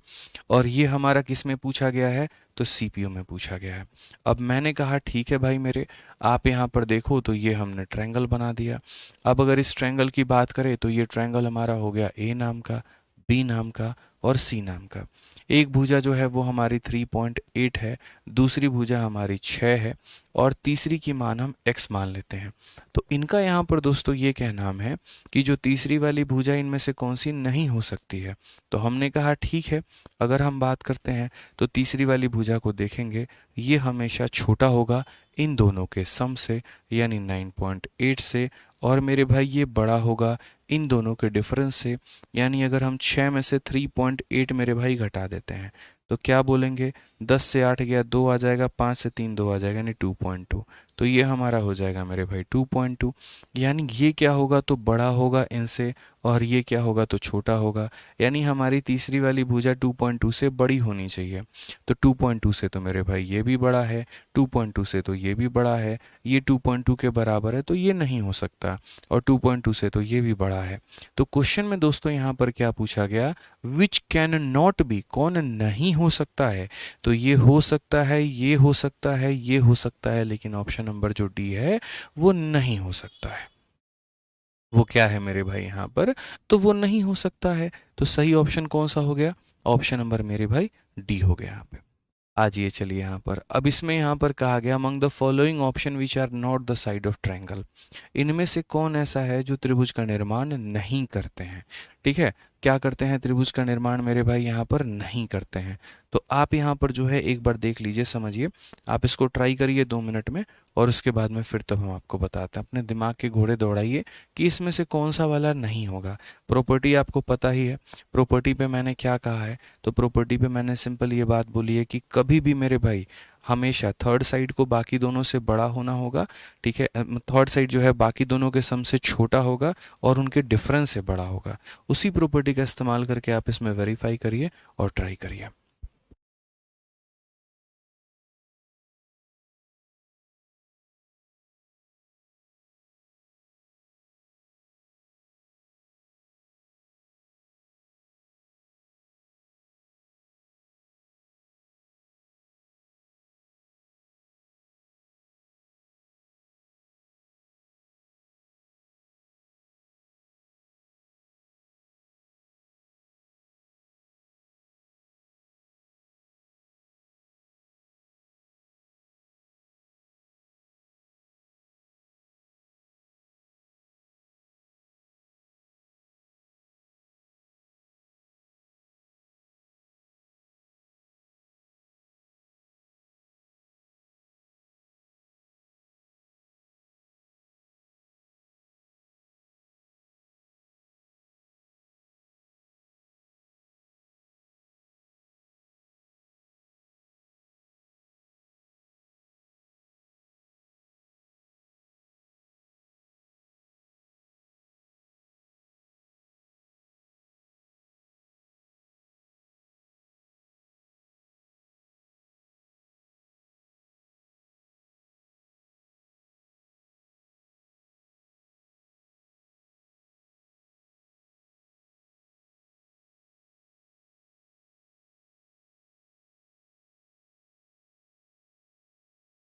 और ये हमारा किस में पूछा गया है, तो सीपीयू में पूछा गया है। अब मैंने कहा ठीक है भाई मेरे, आप यहाँ पर देखो तो ये हमने ट्रायंगल बना दिया। अब अगर इस ट्रायंगल की बात करें तो ये ट्रायंगल हमारा हो गया ए नाम का, बी नाम का और सी नाम का। एक भुजा जो है वो हमारी 3.8 है, दूसरी भुजा हमारी 6 है और तीसरी की मान हम x मान लेते हैं। तो इनका यहाँ पर दोस्तों ये कहना है कि जो तीसरी वाली भुजा इनमें से कौन सी नहीं हो सकती है। तो हमने कहा ठीक है, अगर हम बात करते हैं तो तीसरी वाली भुजा को देखेंगे, ये हमेशा छोटा होगा इन दोनों के सम से, यानी 9.8 से, और मेरे भाई ये बड़ा होगा इन दोनों के डिफरेंस से। यानी अगर हम 6 में से 3.8 मेरे भाई घटा देते हैं तो क्या बोलेंगे, 10 से 8 गया 2 आ जाएगा, 5 से 3 2 आ जाएगा, यानी 2.2। तो ये हमारा हो जाएगा मेरे भाई 2.2। यानी ये क्या होगा, तो बड़ा होगा इनसे, और ये क्या होगा, तो छोटा होगा। यानी हमारी तीसरी वाली भुजा 2.2 से बड़ी होनी चाहिए। तो 2.2 से तो मेरे भाई ये भी बड़ा है, 2.2 से तो ये भी बड़ा है, ये 2.2 के बराबर है तो ये नहीं हो सकता, और 2.2 से तो ये भी बड़ा है। तो क्वेश्चन में दोस्तों यहाँ पर क्या पूछा गया, विच कैन नॉट बी, कौन नहीं हो सकता है। तो ये हो सकता है, ये हो सकता है, ये हो सकता है, लेकिन ऑप्शन नंबर जो डी है वो नहीं हो सकता है। वो क्या है मेरे भाई यहाँ पर, तो वो नहीं हो सकता है। तो सही ऑप्शन कौन सा हो गया, ऑप्शन नंबर मेरे भाई डी हो गया यहाँ पे। आज ये चलिए यहाँ पर, अब इसमें यहाँ पर कहा गया among the following option which are not the side of triangle. इनमें से कौन ऐसा है जो त्रिभुज का निर्माण नहीं करते हैं। ठीक है, क्या करते हैं, त्रिभुज का निर्माण मेरे भाई यहाँ पर नहीं करते हैं। तो आप यहाँ पर जो है एक बार देख लीजिए, समझिए, आप इसको ट्राई करिए 2 मिनट में, और उसके बाद में फिर तब हम आपको बताते हैं। अपने दिमाग के घोड़े दौड़ाइए कि इसमें से कौन सा वाला नहीं होगा। प्रॉपर्टी आपको पता ही है, प्रॉपर्टी पे मैंने क्या कहा है, तो प्रॉपर्टी पे मैंने सिंपल ये बात बोली है कि कभी भी मेरे भाई हमेशा थर्ड साइड को बाकी दोनों से बड़ा होना होगा। ठीक है, थर्ड साइड जो है बाकी दोनों के सम से छोटा होगा और उनके डिफरेंस से बड़ा होगा। उसी प्रॉपर्टी का इस्तेमाल करके आप इसमें वेरीफाई करिए और ट्राई करिए।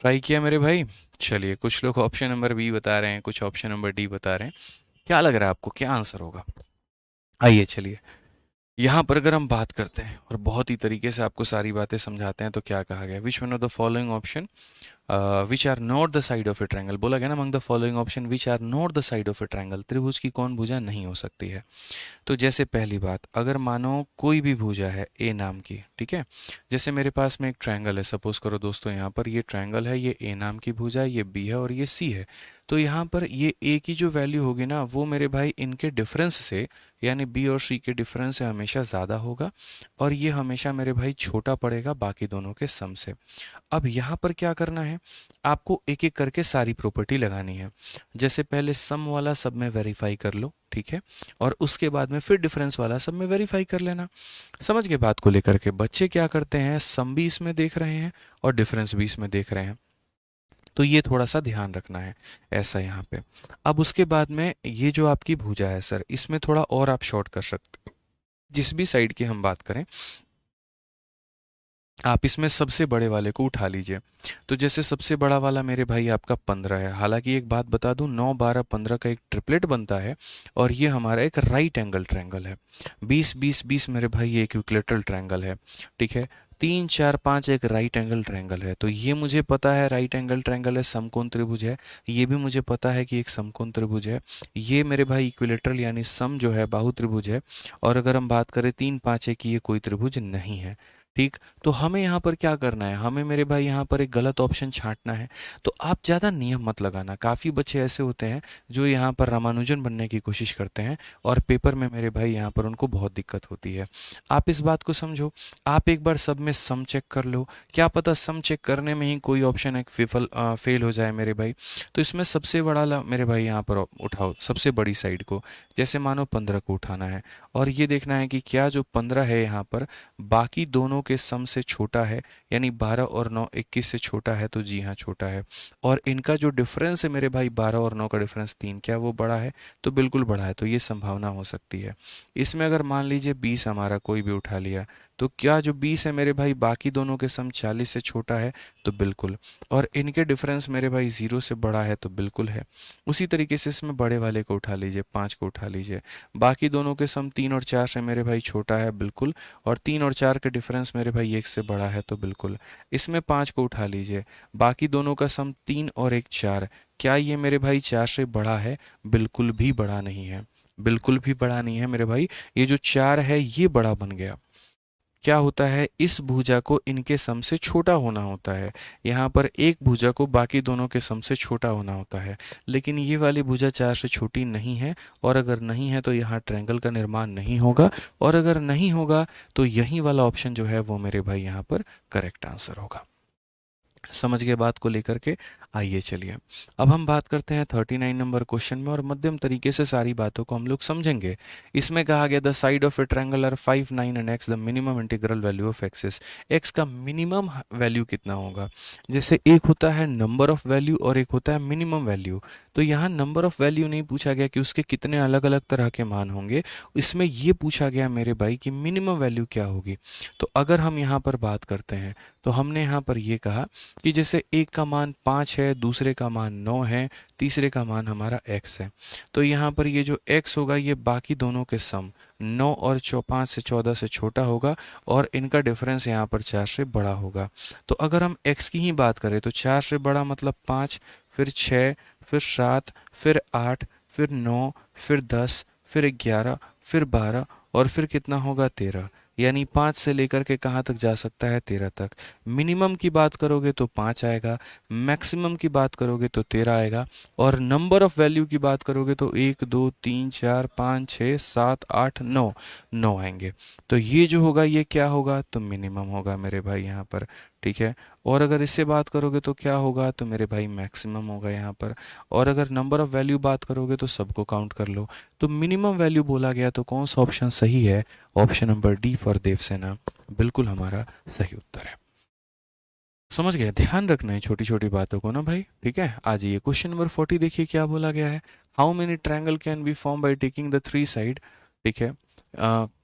ट्राई किया मेरे भाई। चलिए, कुछ लोग ऑप्शन नंबर बी बता रहे हैं, कुछ ऑप्शन नंबर डी बता रहे हैं। क्या लग रहा है आपको, क्या आंसर होगा? आइए चलिए, यहाँ पर अगर हम बात करते हैं और बहुत ही तरीके से आपको सारी बातें समझाते हैं, तो क्या कहा गया, which one of the following option which are not the side of a triangle, बोला गया ना, among the following option which are not the side of a triangle, त्रिभुज की कौन भुजा नहीं हो सकती है? तो जैसे पहली बात, अगर मानो कोई भी भुजा है ए नाम की, ठीक है, जैसे मेरे पास में एक ट्रायंगल है, सपोज करो दोस्तों यहाँ पर ये ट्रायंगल है, ये ए नाम की भुजा है, ये बी है और ये सी है। तो यहाँ पर ये ए की जो वैल्यू होगी ना, वो मेरे भाई इनके डिफरेंस से, यानी बी और सी के डिफरेंस से हमेशा ज़्यादा होगा, और ये हमेशा मेरे भाई छोटा पड़ेगा बाकी दोनों के सम से। अब यहाँ पर क्या करना है, आपको एक एक करके सारी प्रॉपर्टी लगानी है। जैसे पहले सम वाला सब में वेरीफाई कर लो, ठीक है, और उसके बाद में फिर डिफरेंस वाला सब में वेरीफाई कर लेना। समझ गए बात को लेकर के? बच्चे क्या करते हैं, सम भी इसमें देख रहे हैं और डिफरेंस भी इसमें देख रहे हैं, तो ये थोड़ा सा ध्यान रखना है ऐसा यहाँ पे। अब उसके बाद में ये जो आपकी भुजा है सर, इसमें थोड़ा और आप शॉर्ट कर सकते हो। जिस भी साइड की हम बात करें, आप इसमें सबसे बड़े वाले को उठा लीजिए। तो जैसे सबसे बड़ा वाला मेरे भाई आपका 15 है, हालांकि एक बात बता दूं, 9 12 15 का एक ट्रिपलेट बनता है, और ये हमारा एक राइट एंगल ट्रायंगल है। 20 20 20 मेरे भाई ये एक इक्विलेटरल ट्रायंगल है, ठीक है। 3 4 5 एक राइट एंगल ट्रायंगल है। तो ये मुझे पता है राइट एंगल ट्रायंगल है, समकोण त्रिभुज है। ये भी मुझे पता है कि एक समकोण त्रिभुज है। ये मेरे भाई इक्विलेटरल यानी सम जो है बाहु त्रिभुज है। और अगर हम बात करें 3 5 है कि ये कोई त्रिभुज नहीं है, ठीक। तो हमें यहाँ पर क्या करना है, हमें मेरे भाई यहाँ पर एक गलत ऑप्शन छांटना है। तो आप ज़्यादा नियम मत लगाना। काफ़ी बच्चे ऐसे होते हैं जो यहाँ पर रामानुजन बनने की कोशिश करते हैं और पेपर में मेरे भाई यहाँ पर उनको बहुत दिक्कत होती है। आप इस बात को समझो, आप एक बार सब में सम चेक कर लो, क्या पता सम चेक करने में ही कोई ऑप्शन एक फेल हो जाए मेरे भाई। तो इसमें सबसे बड़ा मेरे भाई यहाँ पर उठाओ सबसे बड़ी साइड को, जैसे मानो 15 को उठाना है, और ये देखना है कि क्या जो 15 है यहाँ पर बाकी दोनों के सम से छोटा है, यानी 12 और 9 21 से छोटा है, तो जी हाँ छोटा है। और इनका जो डिफरेंस है मेरे भाई 12 और 9 का डिफरेंस 3, क्या वो बड़ा है? तो बिल्कुल बड़ा है। तो ये संभावना हो सकती है। इसमें अगर मान लीजिए 20 हमारा कोई भी उठा लिया, तो क्या जो 20 है मेरे भाई बाकी दोनों के सम 40 से छोटा है? तो बिल्कुल। और इनके डिफरेंस मेरे भाई 0 से बड़ा है? तो बिल्कुल है। उसी तरीके से इसमें बड़े वाले को उठा लीजिए, 5 को उठा लीजिए, बाकी दोनों के सम 3 और 4 से मेरे भाई छोटा है? बिल्कुल। और 3 और 4 के डिफरेंस मेरे भाई 1 से बड़ा है? तो बिल्कुल। इसमें 5 को उठा लीजिए, बाकी दोनों का सम 3 और 1 4, क्या ये मेरे भाई 4 से बड़ा है? बिल्कुल भी बड़ा नहीं है, बिल्कुल भी बड़ा नहीं है मेरे भाई। ये जो 4 है ये बड़ा बन गया। क्या होता है, इस भुजा को इनके सम से छोटा होना होता है। यहाँ पर एक भुजा को बाकी दोनों के सम से छोटा होना होता है, लेकिन ये वाली भुजा 4 से छोटी नहीं है। और अगर नहीं है तो यहाँ ट्रायंगल का निर्माण नहीं होगा, और अगर नहीं होगा तो यही वाला ऑप्शन जो है वो मेरे भाई यहाँ पर करेक्ट आंसर होगा। समझ गए बात को लेकर के? आइए चलिए, अब हम बात करते हैं 39 नंबर क्वेश्चन में, और मध्यम तरीके से सारी बातों को हम लोग समझेंगे। इसमें कहा गया the side of a triangle are 5 9 and x the minimum integral value of x. X का मिनिमम वैल्यू कितना होगा? जैसे एक होता है नंबर ऑफ वैल्यू और एक होता है मिनिमम वैल्यू। तो यहाँ नंबर ऑफ वैल्यू नहीं पूछा गया कि उसके कितने अलग अलग तरह के मान होंगे, इसमें ये पूछा गया मेरे भाई कि मिनिमम वैल्यू क्या होगी। तो अगर हम यहाँ पर बात करते हैं, तो हमने यहाँ पर ये कहा कि जैसे एक का मान 5 है, दूसरे का मान 9 है, तीसरे का मान हमारा x है। तो यहाँ पर ये जो x होगा ये बाकी दोनों के सम 9 और 5 से 14 से छोटा होगा, और इनका डिफरेंस यहाँ पर 4 से बड़ा होगा। तो अगर हम x की ही बात करें तो 4 से बड़ा मतलब 5, फिर 6, फिर 7, फिर 8, फिर 9, फिर 10, फिर 11, फिर 12, और फिर कितना होगा 13। यानी 5 से लेकर के कहाँ तक जा सकता है? 13 तक। मिनिमम की बात करोगे तो 5 आएगा, मैक्सिमम की बात करोगे तो 13 आएगा, और नंबर ऑफ वैल्यू की बात करोगे तो 1 2 3 4 5 6 7 8 9 9 आएंगे। तो ये जो होगा ये क्या होगा? तो मिनिमम होगा मेरे भाई यहाँ पर, ठीक है। और अगर इससे बात करोगे तो क्या होगा? तो मेरे भाई मैक्सिमम होगा यहाँ पर। और अगर नंबर ऑफ वैल्यू बात करोगे तो सबको काउंट कर लो। तो मिनिमम वैल्यू बोला गया, तो कौन सा ऑप्शन सही है? Option number D for Devsena बिल्कुल हमारा सही उत्तर है। समझ गए? ध्यान रखना है छोटी छोटी बातों को ना भाई, ठीक है। आज ये क्वेश्चन नंबर 40 देखिए क्या बोला गया है। How many triangle can be form by taking the 3 side, ठीक है,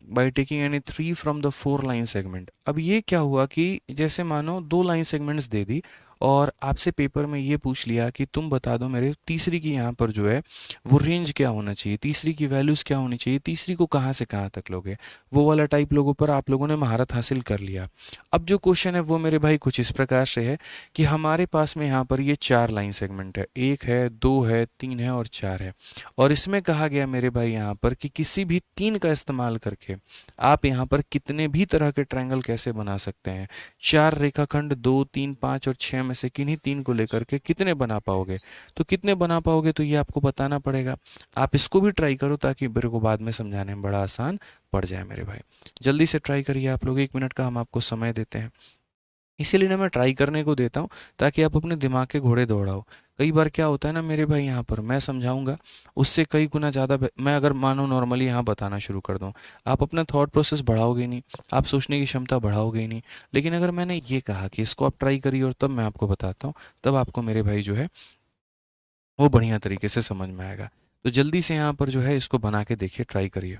by taking any 3 from the 4 line segment. अब ये क्या हुआ कि जैसे मानो 2 लाइन सेगमेंट्स दे दी, और आपसे पेपर में ये पूछ लिया कि तुम बता दो मेरे तीसरी की यहाँ पर जो है वो रेंज क्या होना चाहिए, तीसरी की वैल्यूज़ क्या होनी चाहिए, तीसरी को कहाँ से कहाँ तक लोगे, वो वाला टाइप लोगों पर आप लोगों ने महारत हासिल कर लिया। अब जो क्वेश्चन है वो मेरे भाई कुछ इस प्रकार से है कि हमारे पास में यहाँ पर ये चार लाइन सेगमेंट है, एक है, दो है, तीन है और चार है। और इसमें कहा गया मेरे भाई यहाँ पर कि किसी भी तीन का इस्तेमाल करके आप यहाँ पर कितने भी तरह के ट्रायंगल कैसे बना सकते हैं। चार रेखाखंड, दो, तीन, पाँच और छः में से किन्हीं तीन को लेकर के कितने बना पाओगे, तो कितने बना पाओगे तो ये आपको बताना पड़ेगा। आप इसको भी ट्राई करो ताकि मेरे को बाद में समझाने में बड़ा आसान पड़ जाए मेरे भाई। जल्दी से ट्राई करिए आप लोग, 1 मिनट का हम आपको समय देते हैं। इसीलिए ना मैं ट्राई करने को देता हूँ ताकि आप अपने दिमाग के घोड़े दौड़ाओ। कई बार क्या होता है ना मेरे भाई, यहाँ पर मैं समझाऊंगा उससे कई गुना ज़्यादा मैं अगर मानो नॉर्मली यहाँ बताना शुरू कर दूँ, आप अपना थॉट प्रोसेस बढ़ाओगे नहीं, आप सोचने की क्षमता बढ़ाओगे ही नहीं। लेकिन अगर मैंने ये कहा कि इसको आप ट्राई करिए और तब मैं आपको बताता हूँ, तब आपको मेरे भाई जो है वो बढ़िया तरीके से समझ में आएगा। तो जल्दी से यहाँ पर जो है इसको बना के देखिए, ट्राई करिए।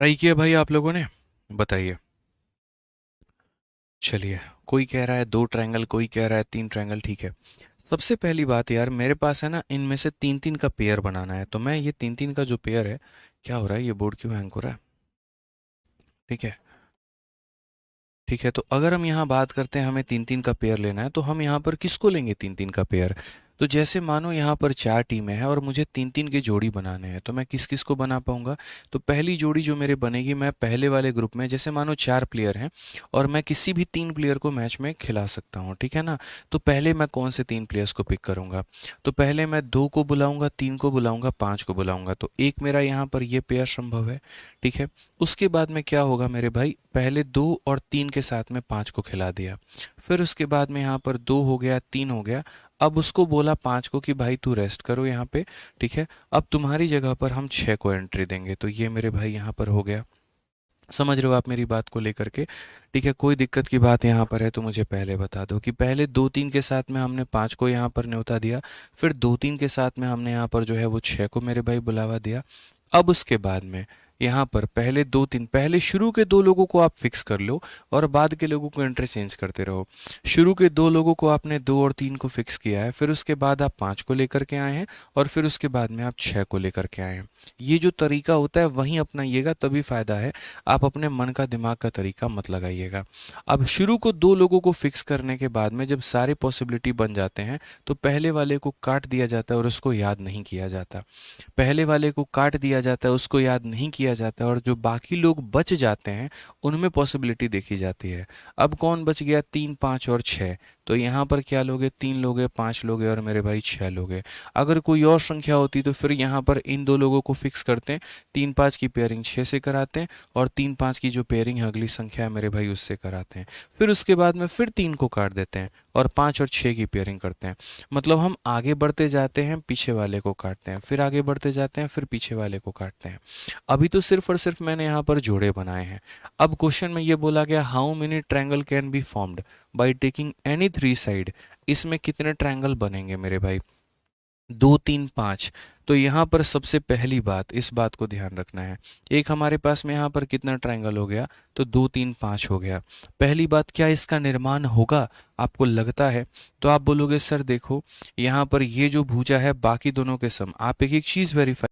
ट्राई किया भाई आप लोगों ने, बताइए। चलिए, कोई कह रहा है दो ट्रायंगल, कोई कह रहा है तीन ट्रायंगल, ठीक है। सबसे पहली बात यार, मेरे पास है ना इनमें से तीन तीन का पेयर बनाना है, तो मैं ये तीन तीन का जो पेयर है, क्या हो रहा है, ये बोर्ड क्यों हैंग हो रहा है, ठीक है। ठीक है, तो अगर हम यहाँ बात करते हैं हमें तीन तीन का पेयर लेना है, तो हम यहाँ पर किसको लेंगे तीन तीन का पेयर। तो जैसे मानो यहाँ पर चार टीमें हैं और मुझे तीन तीन के जोड़ी बनाने हैं, तो मैं किस किस को बना पाऊंगा। तो पहली जोड़ी जो मेरे बनेगी, मैं पहले वाले ग्रुप में, जैसे मानो चार प्लेयर हैं और मैं किसी भी तीन प्लेयर को मैच में खिला सकता हूँ, ठीक है ना। तो पहले मैं कौन से तीन प्लेयर्स को पिक करूंगा, तो पहले मैं दो को बुलाऊंगा, तीन को बुलाऊंगा, पाँच को बुलाऊंगा, तो एक मेरा यहाँ पर ये पेयर संभव है, ठीक है। उसके बाद में क्या होगा मेरे भाई, पहले दो और तीन के साथ में पाँच को खिला दिया, फिर उसके बाद में यहाँ पर दो हो गया, तीन हो गया। अब उसको बोला पाँच को कि भाई तू रेस्ट करो यहाँ पे, ठीक है। अब तुम्हारी जगह पर हम छः को एंट्री देंगे, तो ये मेरे भाई यहाँ पर हो गया। समझ रहे हो आप मेरी बात को लेकर के, ठीक है। कोई दिक्कत की बात यहाँ पर है तो मुझे पहले बता दो कि पहले दो तीन के साथ में हमने पाँच को यहाँ पर न्योता दिया, फिर दो तीन के साथ में हमने यहाँ पर जो है वो छः को मेरे भाई बुलावा दिया। अब उसके बाद में यहाँ पर पहले दो तीन, पहले शुरू के दो लोगों को आप फिक्स कर लो और बाद के लोगों को इंटरचेंज करते रहो। शुरू के दो लोगों को आपने दो और तीन को फिक्स किया है, फिर उसके बाद आप पाँच को लेकर के आए हैं और फिर उसके बाद में आप छः को लेकर के आए हैं। ये जो तरीका होता है वहीं अपनाइएगा, तभी फायदा है। आप अपने मन का दिमाग का तरीका मत लगाइएगा। अब शुरू को दो लोगों को फिक्स करने के बाद में जब सारे पॉसिबिलिटी बन जाते हैं, तो पहले वाले को काट दिया जाता है और उसको याद नहीं किया जाता। पहले वाले को काट दिया जाता है, उसको याद नहीं किया जाता, और जो बाकी लोग बच जाते हैं उनमें पॉसिबिलिटी देखी जाती है। अब कौन बच गया, तीन, पाँच और छः। तो यहाँ पर क्या लोगे, तीन लोगे, पाँच लोगे और मेरे भाई छः लोगे। अगर कोई और संख्या होती तो फिर यहाँ पर इन दो लोगों को फिक्स करते हैं, तीन पाँच की पेयरिंग छः से कराते हैं और तीन पाँच की जो पेयरिंग है अगली संख्या है मेरे भाई उससे कराते हैं। फिर उसके बाद में फिर तीन को काट देते हैं और पाँच और छः की पेयरिंग करते हैं। मतलब हम आगे बढ़ते जाते हैं, पीछे वाले को काटते हैं, फिर आगे बढ़ते जाते हैं, फिर पीछे वाले को काटते हैं। अभी तो सिर्फ और सिर्फ मैंने यहाँ पर जोड़े बनाए हैं। अब क्वेश्चन में ये बोला गया, how many triangle can be formed by taking any three side. इसमें कितने ट्रायंगल बनेंगे मेरे भाई, दो, तीन, पाँच। तो यहाँ पर सबसे पहली बात, इस बात को ध्यान रखना है। एक हमारे पास में यहाँ पर कितना ट्रायंगल हो गया, तो दो, तीन, पाँच हो गया। पहली बात, क्या इसका निर्माण होगा, आपको लगता है। तो आप बोलोगे सर देखो, यहाँ पर ये जो भुजा है बाकी दोनों के सम, आप एक एक चीज वेरीफाई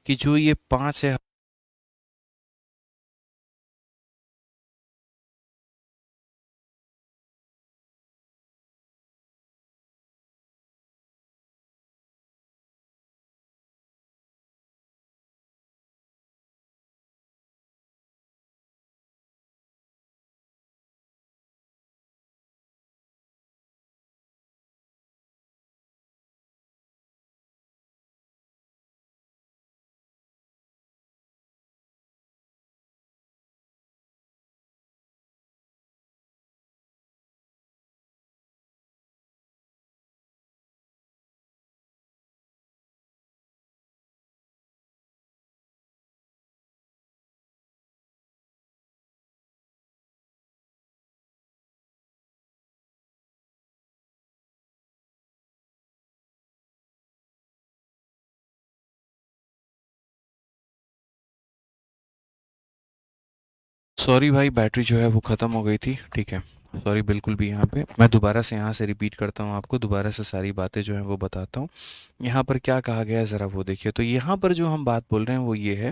कि जो ये पाँच है सॉरी भाई, बैटरी जो है वो ख़त्म हो गई थी। ठीक है, सॉरी बिल्कुल भी। यहाँ पे मैं दोबारा से यहाँ से रिपीट करता हूँ, आपको दोबारा से सारी बातें जो हैं वो बताता हूँ। यहाँ पर क्या कहा गया है ज़रा वो देखिए। तो यहाँ पर जो हम बात बोल रहे हैं वो ये है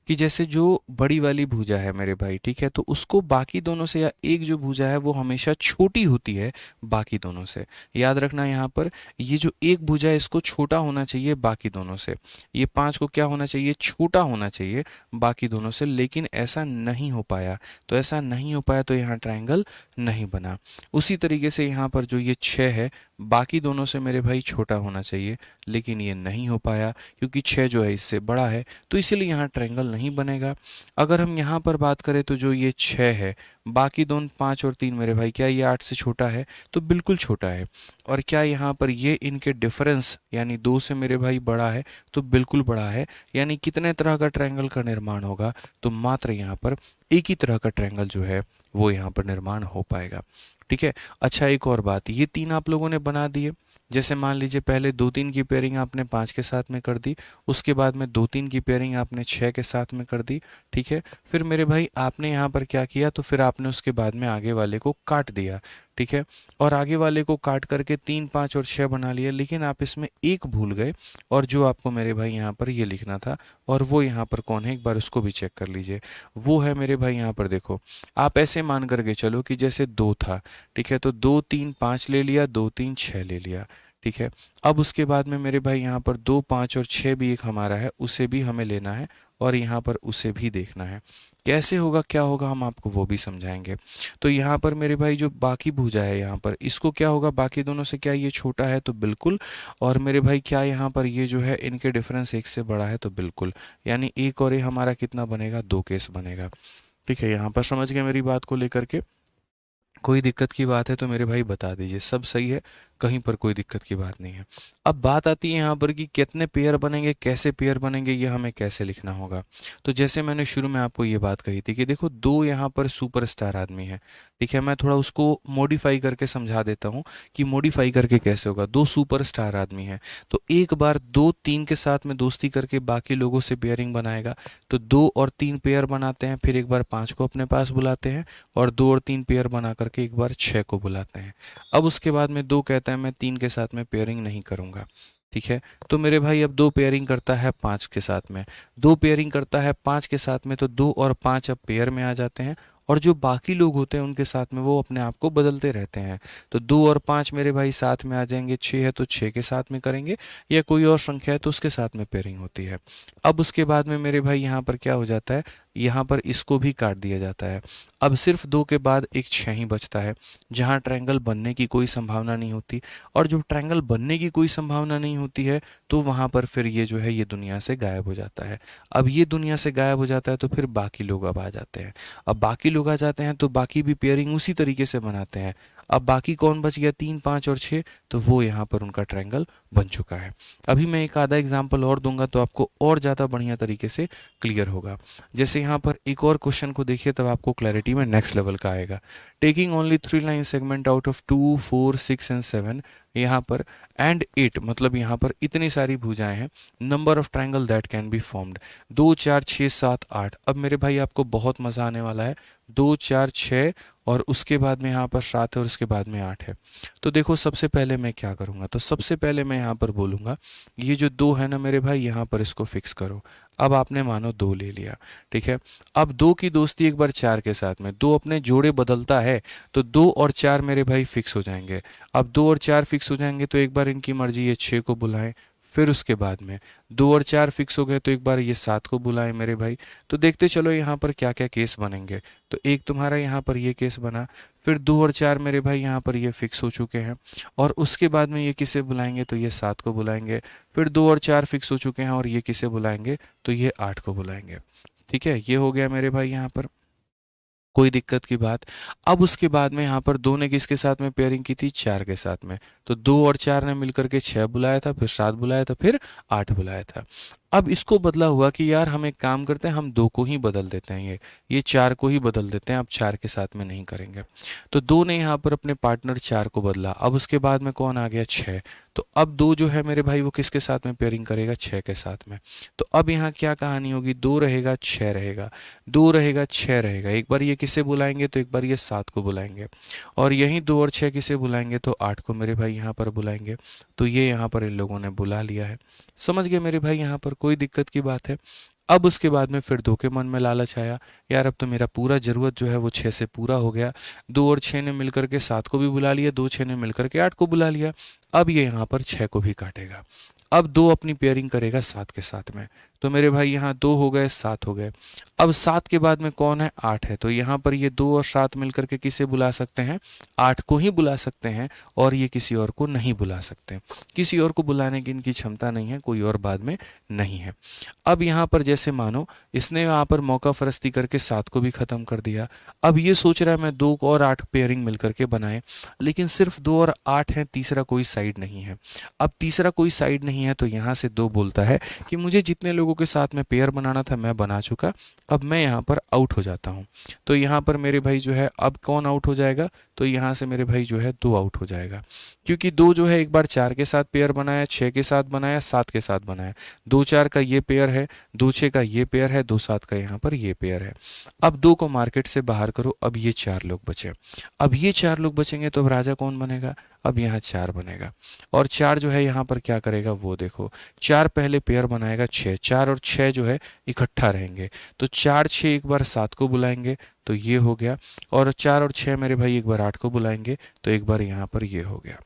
कि जैसे जो बड़ी वाली भुजा है मेरे भाई, ठीक है, तो उसको बाकी दोनों से, या एक जो भुजा है वो हमेशा छोटी होती है बाकी दोनों से। याद रखना यहाँ पर, ये जो एक भुजा है इसको छोटा होना चाहिए बाकी दोनों से, ये 5 को क्या होना चाहिए, छोटा होना चाहिए बाकी दोनों से, लेकिन ऐसा नहीं हो पाया। तो ऐसा नहीं हो पाया तो यहाँ ट्रायंगल नहीं बना। उसी तरीके से यहाँ पर जो ये 6 है बाकी दोनों से मेरे भाई छोटा होना चाहिए, लेकिन ये नहीं हो पाया क्योंकि 6 जो है इससे बड़ा है, तो इसीलिए यहाँ ट्रायंगल नहीं बनेगा। अगर हम यहाँ पर बात करें तो जो ये 6 है बाकी दोनों 5 और 3 मेरे भाई, क्या ये 8 से छोटा है? तो बिल्कुल छोटा है। और क्या यहाँ पर ये इनके डिफरेंस यानी 2 से मेरे भाई बड़ा है? तो बिल्कुल बड़ा है। यानी कितने तरह का ट्रायंगल का निर्माण होगा? तो मात्र यहाँ पर एक ही तरह का ट्रायंगल जो है वो यहाँ पर निर्माण हो पाएगा। ठीक है। अच्छा, एक और बात, ये 3 आप लोगों ने बना दिए। जैसे मान लीजिए पहले 2 3 की पेयरिंग आपने 5 के साथ में कर दी, उसके बाद में 2 3 की पेयरिंग आपने 6 के साथ में कर दी। ठीक है। फिर मेरे भाई आपने यहाँ पर क्या किया, तो फिर आपने उसके बाद में आगे वाले को काट दिया। ठीक है। और आगे वाले को काट करके 3 5 और 6 बना लिया, लेकिन आप इसमें एक भूल गए, और जो आपको मेरे भाई यहाँ पर ये लिखना था, और वो यहाँ पर कौन है, एक बार उसको भी चेक कर लीजिए। वो है मेरे भाई यहाँ पर देखो, आप ऐसे मान करके चलो कि जैसे 2 था। ठीक है। तो 2 3 5 ले लिया, 2 3 6 ले लिया। ठीक है। अब उसके बाद में मेरे भाई यहाँ पर 2 5 और 6 भी एक हमारा है, उसे भी हमें लेना है, और यहाँ पर उसे भी देखना है। कैसे होगा, क्या होगा, हम आपको वो भी समझाएंगे। तो यहाँ पर मेरे भाई जो बाकी भुजा है यहाँ पर, इसको क्या होगा, बाकी दोनों से क्या ये छोटा है? तो बिल्कुल। और मेरे भाई क्या यहाँ पर ये जो है इनके डिफरेंस 1 से बड़ा है? तो बिल्कुल। यानी एक और ये हमारा कितना बनेगा, 2 केस बनेगा। ठीक है। यहाँ पर समझ गए मेरी बात को लेकर के? कोई दिक्कत की बात है तो मेरे भाई बता दीजिए, सब सही है, कहीं पर कोई दिक्कत की बात नहीं है। अब बात आती है यहाँ पर कि कितने पेयर बनेंगे, कैसे पेयर बनेंगे, ये हमें कैसे लिखना होगा। तो जैसे मैंने शुरू में आपको ये बात कही थी कि देखो 2 यहाँ पर सुपरस्टार आदमी है। ठीक है। मैं थोड़ा उसको मॉडिफाई करके समझा देता हूँ कि मॉडिफाई करके कैसे होगा। 2 सुपरस्टार आदमी है, तो एक बार 2 3 के साथ में दोस्ती करके बाकी लोगों से पेयरिंग बनाएगा। तो 2 और 3 पेयर बनाते हैं, फिर एक बार 5 को अपने पास बुलाते हैं, और 2 और 3 पेयर बना करके एक बार 6 को बुलाते हैं। अब उसके बाद में 2 कहता है मैं 3 के साथ में पेयरिंग नहीं करूंगा। ठीक है। तो मेरे भाई अब 2 पेयरिंग करता है 5 के साथ में, 2 पेयरिंग करता है 5 के साथ में, तो 2 और 5 अब पेयर में आ जाते हैं, और जो बाकी लोग होते हैं उनके साथ में वो अपने आप को बदलते रहते हैं। तो 2 और 5 मेरे भाई साथ में आ जाएंगे, 6 है तो 6 के साथ में करेंगे, या कोई और संख्या है तो उसके साथ में पेयरिंग होती है। अब उसके बाद में मेरे भाई यहाँ पर क्या हो जाता है, यहाँ पर इसको भी काट दिया जाता है। अब सिर्फ 2 के बाद एक 6 ही बचता है, जहाँ ट्रायंगल बनने की कोई संभावना नहीं होती। और जब ट्रायंगल बनने की कोई संभावना नहीं होती है तो वहाँ पर फिर ये जो है ये दुनिया से गायब हो जाता है। अब ये दुनिया से गायब हो जाता है तो फिर बाकी लोग अब आ जाते हैं। अब बाकी लोग आ जाते हैं तो बाकी भी पेयरिंग उसी तरीके से बनाते हैं। अब बाकी कौन बच गया, 3 5 और 6, तो वो यहाँ पर उनका ट्रायंगल बन चुका है। अभी मैं एक आधा एग्जाम्पल और दूंगा तो आपको और ज़्यादा बढ़िया तरीके से क्लियर होगा। जैसे यहाँ पर एक और क्वेश्चन को देखिए, तब आपको क्लैरिटी में नेक्स्ट लेवल का आएगा। Taking only 3 line segment out of 2 4 6 and 7, यहाँ पर एंड 8, मतलब यहाँ पर इतनी सारी भुजाएं हैं, number of triangle that can be formed 2 4 6 7 8। अब मेरे भाई आपको बहुत मज़ा आने वाला है। 2 4 6 और उसके बाद में यहाँ पर 7 है, और उसके बाद में 8 है। तो देखो सबसे पहले मैं क्या करूँगा, तो सबसे पहले मैं यहाँ पर बोलूँगा ये जो 2 है ना मेरे भाई, यहाँ पर इसको फिक्स करो। अब आपने मानो 2 ले लिया। ठीक है। अब 2 की दोस्ती एक बार 4 के साथ में, 2 अपने जोड़े बदलता है, तो 2 और 4 मेरे भाई फिक्स हो जाएंगे। अब 2 और 4 फिक्स हो जाएंगे तो एक बार इनकी मर्जी ये 6 को बुलाएं, फिर उसके बाद में 2 और 4 फिक्स हो गए तो एक बार ये 7 को बुलाएं मेरे भाई। तो देखते चलो यहाँ पर क्या क्या केस बनेंगे। तो एक तुम्हारा यहाँ पर ये केस बना, फिर 2 और 4 मेरे भाई यहाँ पर ये फिक्स हो चुके हैं, और उसके बाद में ये किसे बुलाएंगे, तो ये 7 को बुलाएंगे। फिर 2 और 4 फिक्स हो चुके हैं और ये किसे बुलाएंगे, तो ये 8 को बुलाएंगे। ठीक है। ये हो गया मेरे भाई यहाँ पर, कोई दिक्कत की बात। अब उसके बाद में यहाँ पर 2 ने किसके साथ में पेयरिंग की थी, 4 के साथ में, तो 2 और 4 ने मिलकर के 6 बुलाया था, फिर 7 बुलाया था, फिर 8 बुलाया था। अब इसको बदला हुआ कि यार हम एक काम करते हैं, हम 2 को ही बदल देते हैं, ये 4 को ही बदल देते हैं, अब 4 के साथ में नहीं करेंगे। तो 2 ने यहाँ पर अपने पार्टनर 4 को बदला। अब उसके बाद में कौन आ गया, 6। तो अब 2 जो है मेरे भाई वो किसके साथ में पेयरिंग करेगा, 6 के साथ में। तो अब यहाँ क्या कहानी होगी, 2 रहेगा 6 रहेगा, 2 रहेगा 6 रहेगा। एक बार ये किसे बुलाएंगे, तो एक बार ये 7 को बुलाएंगे, और यहीं 2 और 6 किसे बुलाएंगे, तो 8 को मेरे भाई यहाँ पर बुलाएंगे। तो ये यहाँ पर इन लोगों ने बुला लिया है। समझ गए मेरे भाई, यहाँ पर कोई दिक्कत की बात है। अब उसके बाद में फिर 2 के मन में लालच आया, यार अब तो मेरा पूरा ज़रूरत जो है वो 6 से पूरा हो गया। 2 और 6 ने मिलकर के 7 को भी बुला लिया, 2 6 ने मिलकर के 8 को बुला लिया। अब ये यहाँ पर 6 को भी काटेगा। अब 2 अपनी पेयरिंग करेगा 7 के साथ में। तो मेरे भाई यहाँ 2 हो गए, 7 हो गए। अब 7 के बाद में कौन है, 8 है। तो यहाँ पर ये 2 और 7 मिलकर के किसे बुला सकते हैं, 8 को ही बुला सकते हैं, और ये किसी और को नहीं बुला सकते। किसी और को बुलाने की इनकी क्षमता नहीं है, कोई और बाद में नहीं है। अब यहाँ पर जैसे मानो इसने यहाँ पर मौका फरस्ती करके 7 को भी ख़त्म कर दिया। अब ये सोच रहा है मैं 2 और 8 पेयरिंग मिलकर के बनाए, लेकिन सिर्फ 2 और 8 हैं, तीसरा कोई साइड नहीं है। अब तीसरा कोई साइड नहीं है, तो यहाँ से 2 बोलता है कि मुझे जितने लोगों के साथ में पेयर बनाना था मैं बना चुका, अब मैं यहाँ पर आउट हो जाता हूँ। तो यहाँ पर मेरे भाई जो है अब कौन आउट हो जाएगा, तो यहाँ से मेरे भाई जो है 2 आउट हो जाएगा, क्योंकि 2 जो है एक बार 4 के साथ पेयर बनाया, 6 के साथ बनाया, 7 के साथ बनाया। 2 4 का ये पेयर है, 2 6 का ये पेयर है, 2 7 का यहाँ पर ये पेयर है। अब 2 को मार्केट से बाहर करो, अब ये 4 लोग बचे। अब ये 4 लोग बचेंगे तो अब राजा कौन बनेगा, अब यहाँ 4 बनेगा। और 4 जो है यहाँ पर क्या करेगा वो देखो, 4 पहले पेयर बनाएगा 6, 4 और 6 जो है इकट्ठा रहेंगे। तो 4 6 एक बार 7 को बुलाएंगे, तो ये हो गया। और 4 और 6 मेरे भाई एक बार 8 को बुलाएंगे, तो एक बार यहाँ पर ये हो गया।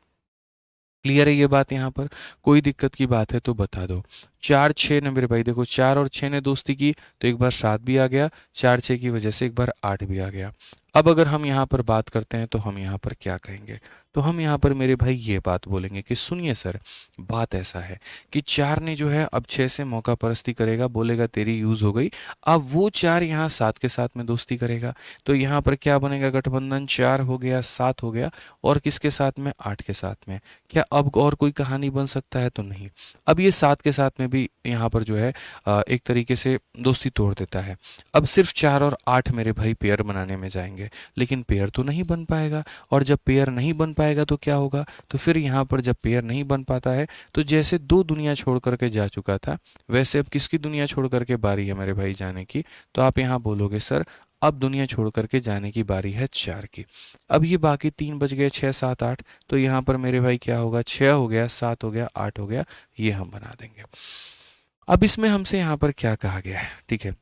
क्लियर है ये बात, यहाँ पर कोई दिक्कत की बात है तो बता दो। 4 6 ने मेरे भाई देखो, 4 और 6 ने दोस्ती की, तो एक बार 7 भी आ गया, 4 6 की वजह से एक बार 8 भी आ गया। अब अगर हम यहाँ पर बात करते हैं तो हम यहाँ पर क्या कहेंगे, तो हम यहाँ पर मेरे भाई ये बात बोलेंगे कि सुनिए सर, बात ऐसा है कि 4 ने जो है अब 6 से मौका परस्ती करेगा, बोलेगा तेरी यूज़ हो गई। अब वो 4 यहाँ 7 के साथ में दोस्ती करेगा, तो यहाँ पर क्या बनेगा गठबंधन, 4 हो गया, 7 हो गया, और किसके साथ में, 8 के साथ में। क्या अब और कोई कहानी बन सकता है, तो नहीं। अब ये 7 के साथ में भी यहाँ पर जो है एक तरीके से दोस्ती तोड़ देता है। अब सिर्फ 4 और 8 मेरे भाई पेयर बनाने में जाएंगे, लेकिन पेयर तो नहीं बन पाएगा। और जब पेयर नहीं बन पाएगा तो क्या होगा, तो फिर यहाँ पर जब पेयर नहीं बन पाता है, तो जैसे 2 दुनिया छोड़ करके जा चुका था, वैसे अब किसकी दुनिया छोड़ करके बारी है मेरे भाई जाने की, तो आप यहाँ बोलोगे सर अब दुनिया छोड़ करके जाने की बारी है 4 की। अब ये बाकी 3 बच गए, 6 7 8, तो यहाँ पर मेरे भाई क्या होगा, 6 हो गया, 7 हो गया, 8 हो गया, ये हम बना देंगे। अब इसमें हमसे यहाँ पर क्या कहा गया है, ठीक है,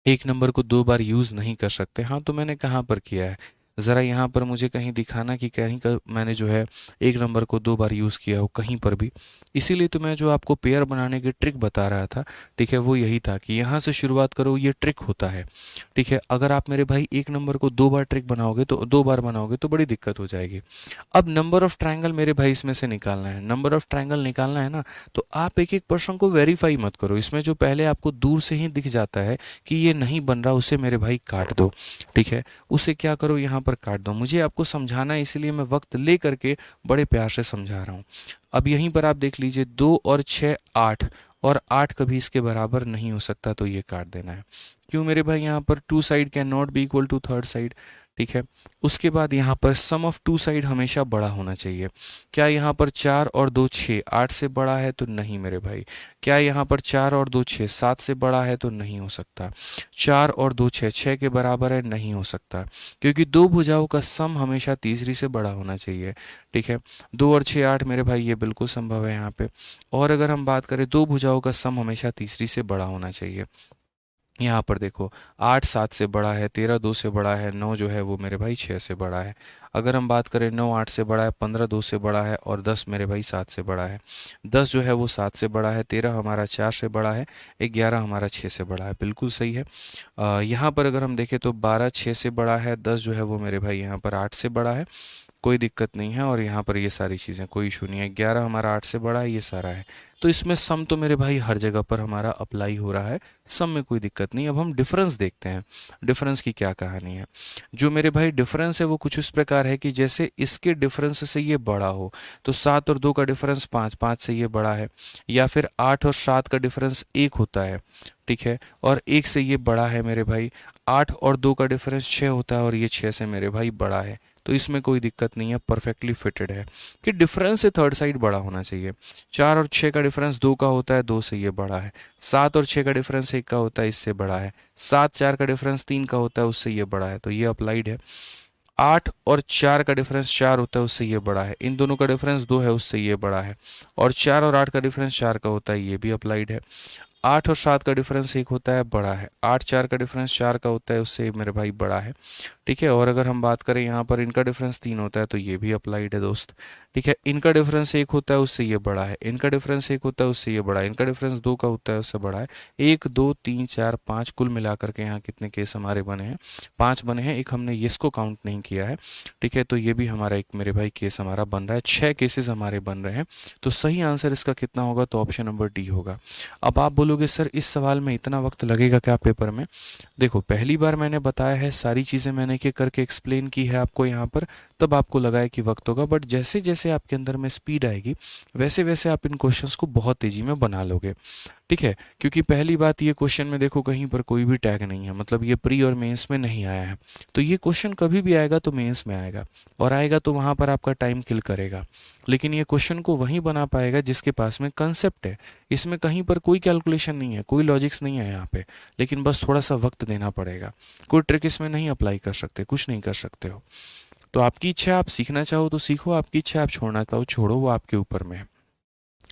एक नंबर को 2 बार यूज़ नहीं कर सकते। हाँ, तो मैंने कहाँ पर किया है, ज़रा यहाँ पर मुझे कहीं दिखाना कि कहीं का मैंने जो है एक नंबर को 2 बार यूज़ किया हो कहीं पर भी। इसीलिए तो मैं जो आपको पेयर बनाने की ट्रिक बता रहा था, ठीक है, वो यही था कि यहाँ से शुरुआत करो, ये ट्रिक होता है। ठीक है, अगर आप मेरे भाई एक नंबर को 2 बार ट्रिक बनाओगे, तो 2 बार बनाओगे तो बड़ी दिक्कत हो जाएगी। अब नंबर ऑफ़ ट्रायंगल मेरे भाई इसमें से निकालना है, नंबर ऑफ़ ट्रायंगल निकालना है ना, तो आप एक एक पर्सन को वेरीफाई मत करो। इसमें जो पहले आपको दूर से ही दिख जाता है कि ये नहीं बन रहा, उसे मेरे भाई काट दो। ठीक है, उसे क्या करो, यहाँ पर काट दो। मुझे आपको समझाना है, इसलिए मैं वक्त ले करके बड़े प्यार से समझा रहा हूँ। अब यहीं पर आप देख लीजिए, 2 और 6 8, और 8 कभी इसके बराबर नहीं हो सकता, तो ये काट देना है। क्यों मेरे भाई, यहाँ पर 2 side can not be equal to 3rd side. ठीक है, उसके बाद यहाँ पर सम ऑफ 2 साइड हमेशा बड़ा होना चाहिए। क्या यहाँ पर 4 और 2 6 8 से बड़ा है, तो नहीं मेरे भाई। क्या यहाँ पर 4 और 2 6 7 से बड़ा है, तो नहीं हो सकता। 4 और 2 6 6 के बराबर है, नहीं हो सकता, क्योंकि 2 भुजाओं का सम हमेशा तीसरी से बड़ा होना चाहिए। ठीक है, 2 और 6 8 मेरे भाई, ये बिल्कुल संभव है यहाँ पे। और अगर हम बात करें, 2 भुजाओं का सम हमेशा तीसरी से बड़ा होना चाहिए। यहाँ पर देखो, 8 7 से बड़ा है, 13 2 से बड़ा है, 9 जो है वो मेरे भाई 6 से बड़ा है। अगर हम बात करें, 9 8 से बड़ा है, 15 2 से बड़ा है, और 10 मेरे भाई 7 से बड़ा है। 10 जो है वो 7 से बड़ा है, 13 हमारा 4 से बड़ा है, 11 हमारा 6 से बड़ा है। बिल्कुल सही है। यहाँ पर अगर हम देखें तो 12 6 से बड़ा है, 10 जो है वो मेरे भाई यहाँ पर 8 से बड़ा है, कोई दिक्कत नहीं है। और यहाँ पर ये सारी चीज़ें कोई इशू नहीं है, 11 हमारा 8 से बड़ा है, ये सारा है। तो इसमें सम तो मेरे भाई हर जगह पर हमारा अप्लाई हो रहा है, सम में कोई दिक्कत नहीं। अब हम डिफरेंस देखते हैं, डिफरेंस की क्या कहानी है। जो मेरे भाई डिफरेंस है वो कुछ इस प्रकार है कि जैसे इसके डिफरेंस से ये बड़ा हो, तो 7 और 2 का डिफरेंस 5, 5 से ये बड़ा है, या फिर 8 और 7 का डिफरेंस 1 होता है, ठीक है, और 1 से ये बड़ा है मेरे भाई। 8 और 2 का डिफरेंस 6 होता है और ये 6 से मेरे भाई बड़ा है। तो इसमें कोई दिक्कत नहीं है, परफेक्टली फिटेड है कि डिफरेंस से थर्ड साइड बड़ा होना चाहिए। 4 और 6 का डिफरेंस 2 का होता है, 2 से ये बड़ा है। 7 और 6 का डिफरेंस 1 का होता है, इससे बड़ा है। 7, 4 का डिफरेंस 3 का होता है, उससे ये बड़ा है, तो ये अप्लाइड है। 8 और 4 का डिफरेंस 4 होता है, उससे ये बड़ा है। इन दोनों का डिफरेंस 2 है, उससे ये बड़ा है। और 4 और 8 का डिफरेंस 4 का होता है, ये भी अप्लाइड है। 8 और 7 का डिफरेंस 1 होता है, बड़ा है। 8, 4 का डिफरेंस 4 का होता है, उससे मेरे भाई बड़ा है, ठीक है। और अगर हम बात करें यहाँ पर इनका डिफरेंस 3 होता है, तो ये भी अप्लाइड है दोस्त, ठीक है। इनका डिफरेंस 1 होता है, उससे ये बड़ा है। इनका डिफरेंस 1 होता है, उससे ये बड़ा है। इनका डिफरेंस 2 का होता है, उससे बड़ा है। 1, 2, 3, 4, 5 कुल मिलाकर के यहाँ कितने केस हमारे बने हैं? 5 बने हैं। एक हमने येस को काउंट नहीं किया है, ठीक है। तो ये भी हमारा एक मेरे भाई केस हमारा बन रहा है, 6 केसेस हमारे बन रहे हैं। तो सही आंसर इसका कितना होगा? तो ऑप्शन नंबर डी होगा। अब आप बोलोगे सर इस सवाल में इतना वक्त लगेगा क्या पेपर में? देखो, पहली बार मैंने बताया है, सारी चीज़ें मैंने के करके एक्सप्लेन की है आपको यहाँ पर, तब आपको लगा है कि वक्त होगा। बट जैसे जैसे आपके अंदर में स्पीड आएगी, वैसे वैसे आप इन क्वेश्चंस को बहुत तेज़ी में बना लोगे, ठीक है। क्योंकि पहली बात, ये क्वेश्चन में देखो कहीं पर कोई भी टैग नहीं है, मतलब ये प्री और मेंस में नहीं आया है। तो ये क्वेश्चन कभी भी आएगा तो मेंस में आएगा, और आएगा तो वहाँ पर आपका टाइम किल करेगा। लेकिन ये क्वेश्चन को वहीं बना पाएगा जिसके पास में कंसेप्ट है। इसमें कहीं पर कोई कैलकुलेशन नहीं है, कोई लॉजिक्स नहीं है यहाँ पे, लेकिन बस थोड़ा सा वक्त देना पड़ेगा। कोई ट्रिक इसमें नहीं अप्लाई कर सकते, कुछ नहीं कर सकते हो। तो आपकी इच्छा, आप सीखना चाहो तो सीखो, आपकी इच्छा आप छोड़ना चाहो छोड़ो, वो आपके ऊपर में है।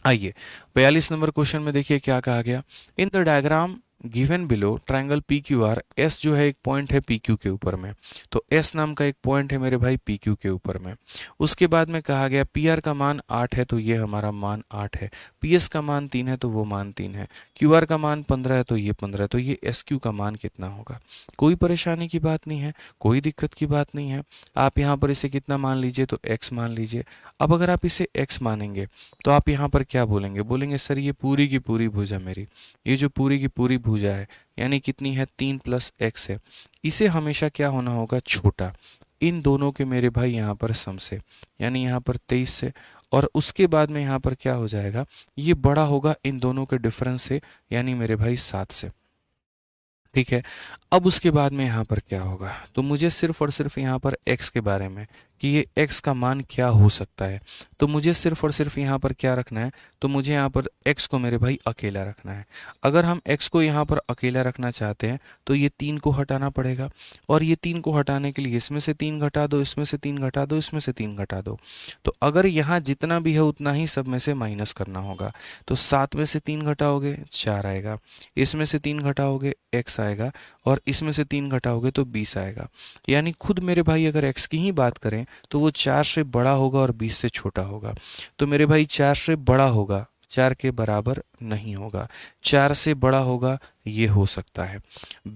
आइए 42 नंबर क्वेश्चन में देखिए क्या कहा गया। In the diagram given below triangle P Q R, S जो है एक पॉइंट है पी क्यू के ऊपर में, तो एस नाम का एक पॉइंट है मेरे भाई पी क्यू के ऊपर में। उसके बाद में कहा गया पी आर का मान 8 है, तो ये हमारा मान 8 है। पी एस का मान 3 है, तो वो मान 3 है। क्यू आर का मान 15 है, तो ये 15 है। तो ये एस क्यू का मान कितना होगा? कोई परेशानी की बात नहीं है, कोई दिक्कत की बात नहीं है। आप यहाँ पर इसे कितना मान लीजिए? तो एक्स मान लीजिए। अब अगर आप इसे एक्स मानेंगे तो आप यहाँ पर क्या बोलेंगे? बोलेंगे सर ये पूरी की पूरी भुजा मेरी, ये जो पूरी की पूरी भुजा है, यानी कितनी है? 3 प्लस एक्स है। इसे हमेशा क्या होना होगा? छोटा, इन दोनों के मेरे भाई यहाँ पर सम से, यानी यहाँ पर 23 से। और उसके बाद में यहाँ पर क्या हो जाएगा? ये बड़ा होगा इन दोनों के डिफरेंस से, यानी मेरे भाई 7 से, ठीक है। अब उसके बाद में यहाँ पर क्या होगा? तो मुझे सिर्फ और सिर्फ यहाँ पर x के बारे में, कि ये x का मान क्या हो सकता है, तो मुझे सिर्फ और सिर्फ यहाँ पर क्या रखना है? तो मुझे यहाँ पर x को मेरे भाई अकेला रखना है। अगर हम x को यहाँ पर अकेला रखना चाहते हैं तो ये 3 को हटाना पड़ेगा, और ये 3 को हटाने के लिए इसमें से 3 घटा दो, इसमें से 3 घटा दो, इसमें से 3 घटा दो। तो अगर यहाँ जितना भी है उतना ही सब में से माइनस करना होगा। तो 7 में से 3 घटाओगे 4 आएगा, इसमें से 3 घटाओगे x आएगा, और इसमें से 3 घटाओगे तो 20 आएगा। यानी खुद मेरे भाई अगर x की ही बात करें तो वो 4 से बड़ा होगा और 20 से छोटा होगा। तो मेरे भाई 4 से बड़ा होगा, 4 के बराबर नहीं होगा। 4 से बड़ा होगा, ये हो सकता है।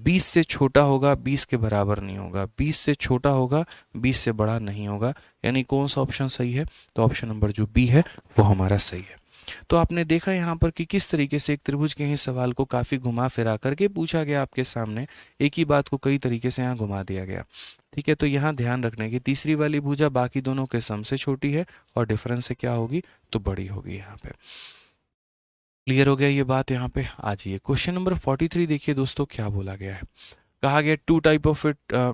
20 से छोटा होगा, 20 के बराबर नहीं होगा। 20 से छोटा होगा, 20 से बड़ा नहीं होगा। यानी कौन सा ऑप्शन सही है? तो ऑप्शन नंबर जो बी है वो हमारा सही है। तो आपने देखा यहाँ पर कि किस तरीके से एक त्रिभुज के ही सवाल को काफ़ी घुमा फिरा करके पूछा गया आपके सामने, एक ही बात को कई तरीके से यहाँ घुमा दिया गया, ठीक है। तो यहाँ ध्यान रखने की, तीसरी वाली भुजा बाकी दोनों के सम से छोटी है और डिफरेंस से क्या होगी? तो बड़ी होगी। यहाँ पे क्लियर हो गया ये बात? यहाँ पे आ जाइए क्वेश्चन नंबर 43 देखिए दोस्तों क्या बोला गया है। कहा गया two type of it,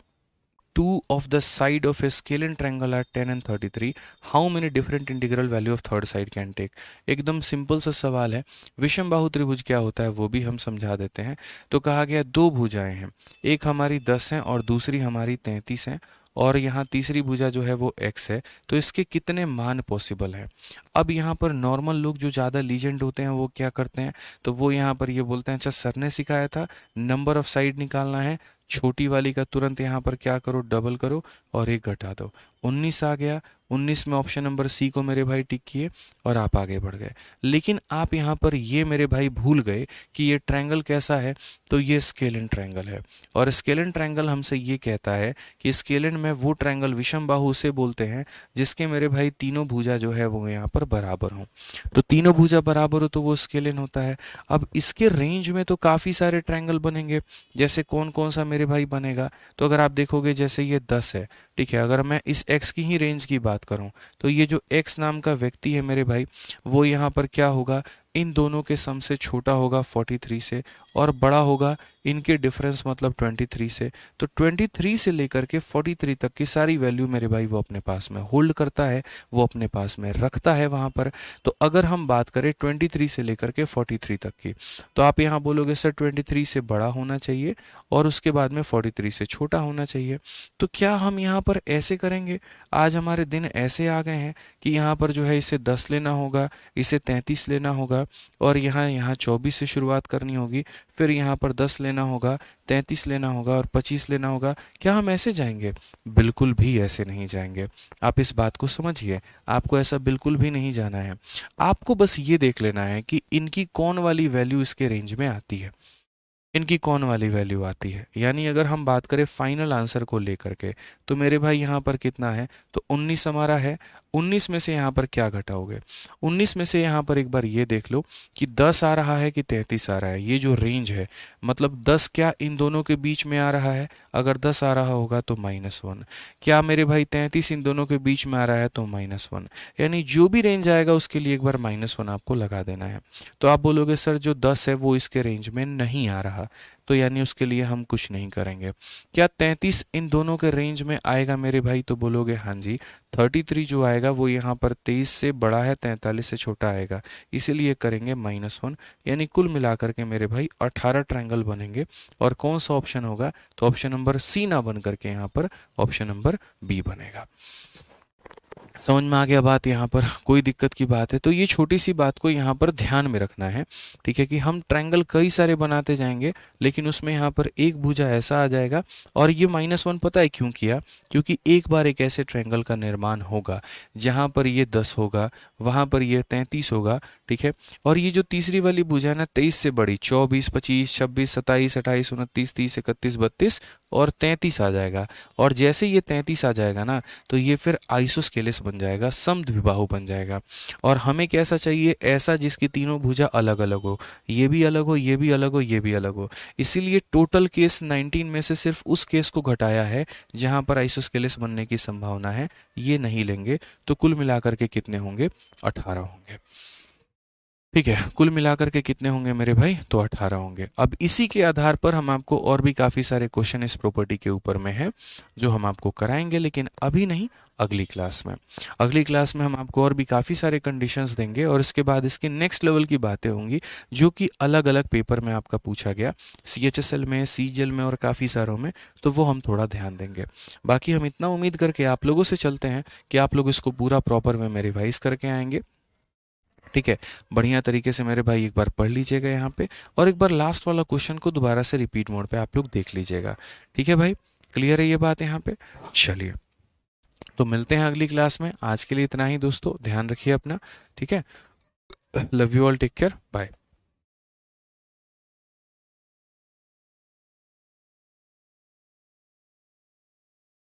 two of the side of a scalene triangle are 10 and 33, how many different integral value of third side can take? एकदम सिंपल सा सवाल है। विषम बाहु त्रिभुज क्या होता है वो भी हम समझा देते हैं। तो कहा गया दो भुजाएं हैं, एक हमारी 10 है और दूसरी हमारी 33 है, और यहाँ तीसरी भुजा जो है वो x है। तो इसके कितने मान पॉसिबल हैं? अब यहाँ पर नॉर्मल लोग जो ज़्यादा लीजेंड होते हैं वो क्या करते हैं? तो वो यहाँ पर ये बोलते हैं अच्छा सर ने सिखाया था, नंबर ऑफ साइड निकालना है, छोटी वाली का तुरंत यहाँ पर क्या करो? डबल करो और एक घटा दो। 19 आ गया, 19 में ऑप्शन नंबर सी को मेरे भाई टिक किए और आप आगे बढ़ गए। लेकिन आप यहाँ पर ये मेरे भाई भूल गए कि ये ट्रायंगल कैसा है, तो ये स्केलिन ट्रायंगल है। और स्केलिन ट्रायंगल हमसे ये कहता है कि स्केलिन में वो ट्रायंगल विषम बाहु उसे बोलते हैं जिसके मेरे भाई तीनों भुजा जो है वो यहाँ पर बराबर हों। तो तीनों भुजा बराबर हो तो वो स्केलिन होता है। अब इसके रेंज में तो काफ़ी सारे ट्रायंगल बनेंगे। जैसे कौन कौन सा मेरे भाई बनेगा, तो अगर आप देखोगे जैसे ये 10 है, ठीक है, अगर मैं इस x की ही रेंज की बात करूं तो ये जो x नाम का व्यक्ति है मेरे भाई, वो यहाँ पर क्या होगा, इन दोनों के सम से छोटा होगा 43 से और बड़ा होगा इनके डिफरेंस मतलब 23 से। तो 23 से लेकर के 43 तक की सारी वैल्यू मेरे भाई वो अपने पास में होल्ड करता है, वो अपने पास में रखता है वहाँ पर। तो अगर हम बात करें 23 से लेकर के 43 तक की, तो आप यहाँ बोलोगे सर 23 से बड़ा होना चाहिए और उसके बाद में 43 से छोटा होना चाहिए। तो क्या हम यहाँ पर ऐसे करेंगे, आज हमारे दिन ऐसे आ गए हैं कि यहाँ पर जो है इसे 10 लेना होगा, इसे 33 लेना होगा और यहाँ 24 से शुरुआत करनी होगी, फिर यहाँ पर 10 लेना होगा, 33 लेना होगा और 25 लेना होगा। क्या हम ऐसे जाएंगे? बिल्कुल भी ऐसे नहीं जाएंगे। आप इस बात को समझिए, आपको ऐसा बिल्कुल भी नहीं जाना है। आपको बस ये देख लेना है कि इनकी कौन वाली वैल्यू इसके रेंज में आती है, इनकी कौन वाली वैल्यू आती है। यानी अगर हम बात करें फाइनल आंसर को लेकर के, तो मेरे भाई यहाँ पर कितना है, तो 19 हमारा है। 19 में से यहाँ पर क्या घटाओगे, 19 में से यहाँ पर एक बार ये देख लो कि 10 आ रहा है कि 33 आ रहा है। ये जो रेंज है मतलब 10 क्या इन दोनों के बीच में आ रहा है, अगर 10 आ रहा होगा तो -1। क्या मेरे भाई 33 इन दोनों के बीच में आ रहा है तो -1। यानी जो भी रेंज आएगा उसके लिए एक बार -1 आपको लगा देना है। तो आप बोलोगे सर जो 10 है वो इसके रेंज में नहीं आ रहा, तो यानी उसके लिए हम कुछ नहीं करेंगे। क्या 33 इन दोनों के रेंज में आएगा मेरे भाई, तो बोलोगे हाँ जी। 33 जो आएगा वो यहाँ पर 23 से बड़ा है, 43 से छोटा आएगा, इसीलिए करेंगे -1। यानी कुल मिलाकर के मेरे भाई 18 ट्रायंगल बनेंगे। और कौन सा ऑप्शन होगा, तो ऑप्शन नंबर सी ना बन करके यहाँ पर ऑप्शन नंबर बी बनेगा। समझ में आ गया बात, यहाँ पर कोई दिक्कत की बात है तो ये छोटी सी बात को यहाँ पर ध्यान में रखना है, ठीक है, कि हम ट्रायंगल कई सारे बनाते जाएंगे लेकिन उसमें यहाँ पर एक भुजा ऐसा आ जाएगा। और ये -1 पता है क्यों किया, क्योंकि एक बार एक ऐसे ट्रायंगल का निर्माण होगा जहाँ पर ये 10 होगा, वहाँ पर ये 33 होगा, ठीक है, और ये जो तीसरी वाली भुजा है ना 23 से बड़ी 24, 25, 26, 27, 28, 29, 30, 31, 32 और 33 आ जाएगा। और जैसे ये 33 आ जाएगा ना तो ये फिर आइसोस्केलेस बन जाएगा, समद्विबाहु बन जाएगा। और हमें कैसा चाहिए, ऐसा जिसकी तीनों भुजा अलग अलग हो, ये भी अलग हो, ये भी अलग हो, ये भी अलग हो। इसीलिए टोटल केस 19 में से सिर्फ उस केस को घटाया है जहां पर आइसोस्केलेस बनने की संभावना है, ये नहीं लेंगे। तो कुल मिलाकर के कितने होंगे, 18 होंगे। ठीक है, कुल मिलाकर के कितने होंगे मेरे भाई, तो 18 होंगे। अब इसी के आधार पर हम आपको और भी काफ़ी सारे क्वेश्चन इस प्रॉपर्टी के ऊपर में है जो हम आपको कराएंगे, लेकिन अभी नहीं, अगली क्लास में। अगली क्लास में हम आपको और भी काफ़ी सारे कंडीशंस देंगे और इसके बाद इसके नेक्स्ट लेवल की बातें होंगी जो कि अलग अलग पेपर में आपका पूछा गया, CHSL में, CGL में और काफ़ी सारों में, तो वो हम थोड़ा ध्यान देंगे। बाकी हम इतना उम्मीद करके आप लोगों से चलते हैं कि आप लोग इसको पूरा प्रॉपर वे में रिवाइज करके आएंगे। ठीक है, बढ़िया तरीके से मेरे भाई एक बार पढ़ लीजिएगा यहाँ पे, और एक बार लास्ट वाला क्वेश्चन को दोबारा से रिपीट मोड पे आप लोग देख लीजिएगा। ठीक है भाई, क्लियर है ये बात यहाँ पे? चलिए, तो मिलते हैं अगली क्लास में। आज के लिए इतना ही दोस्तों, ध्यान रखिए अपना, ठीक है। Love you all, take care, bye.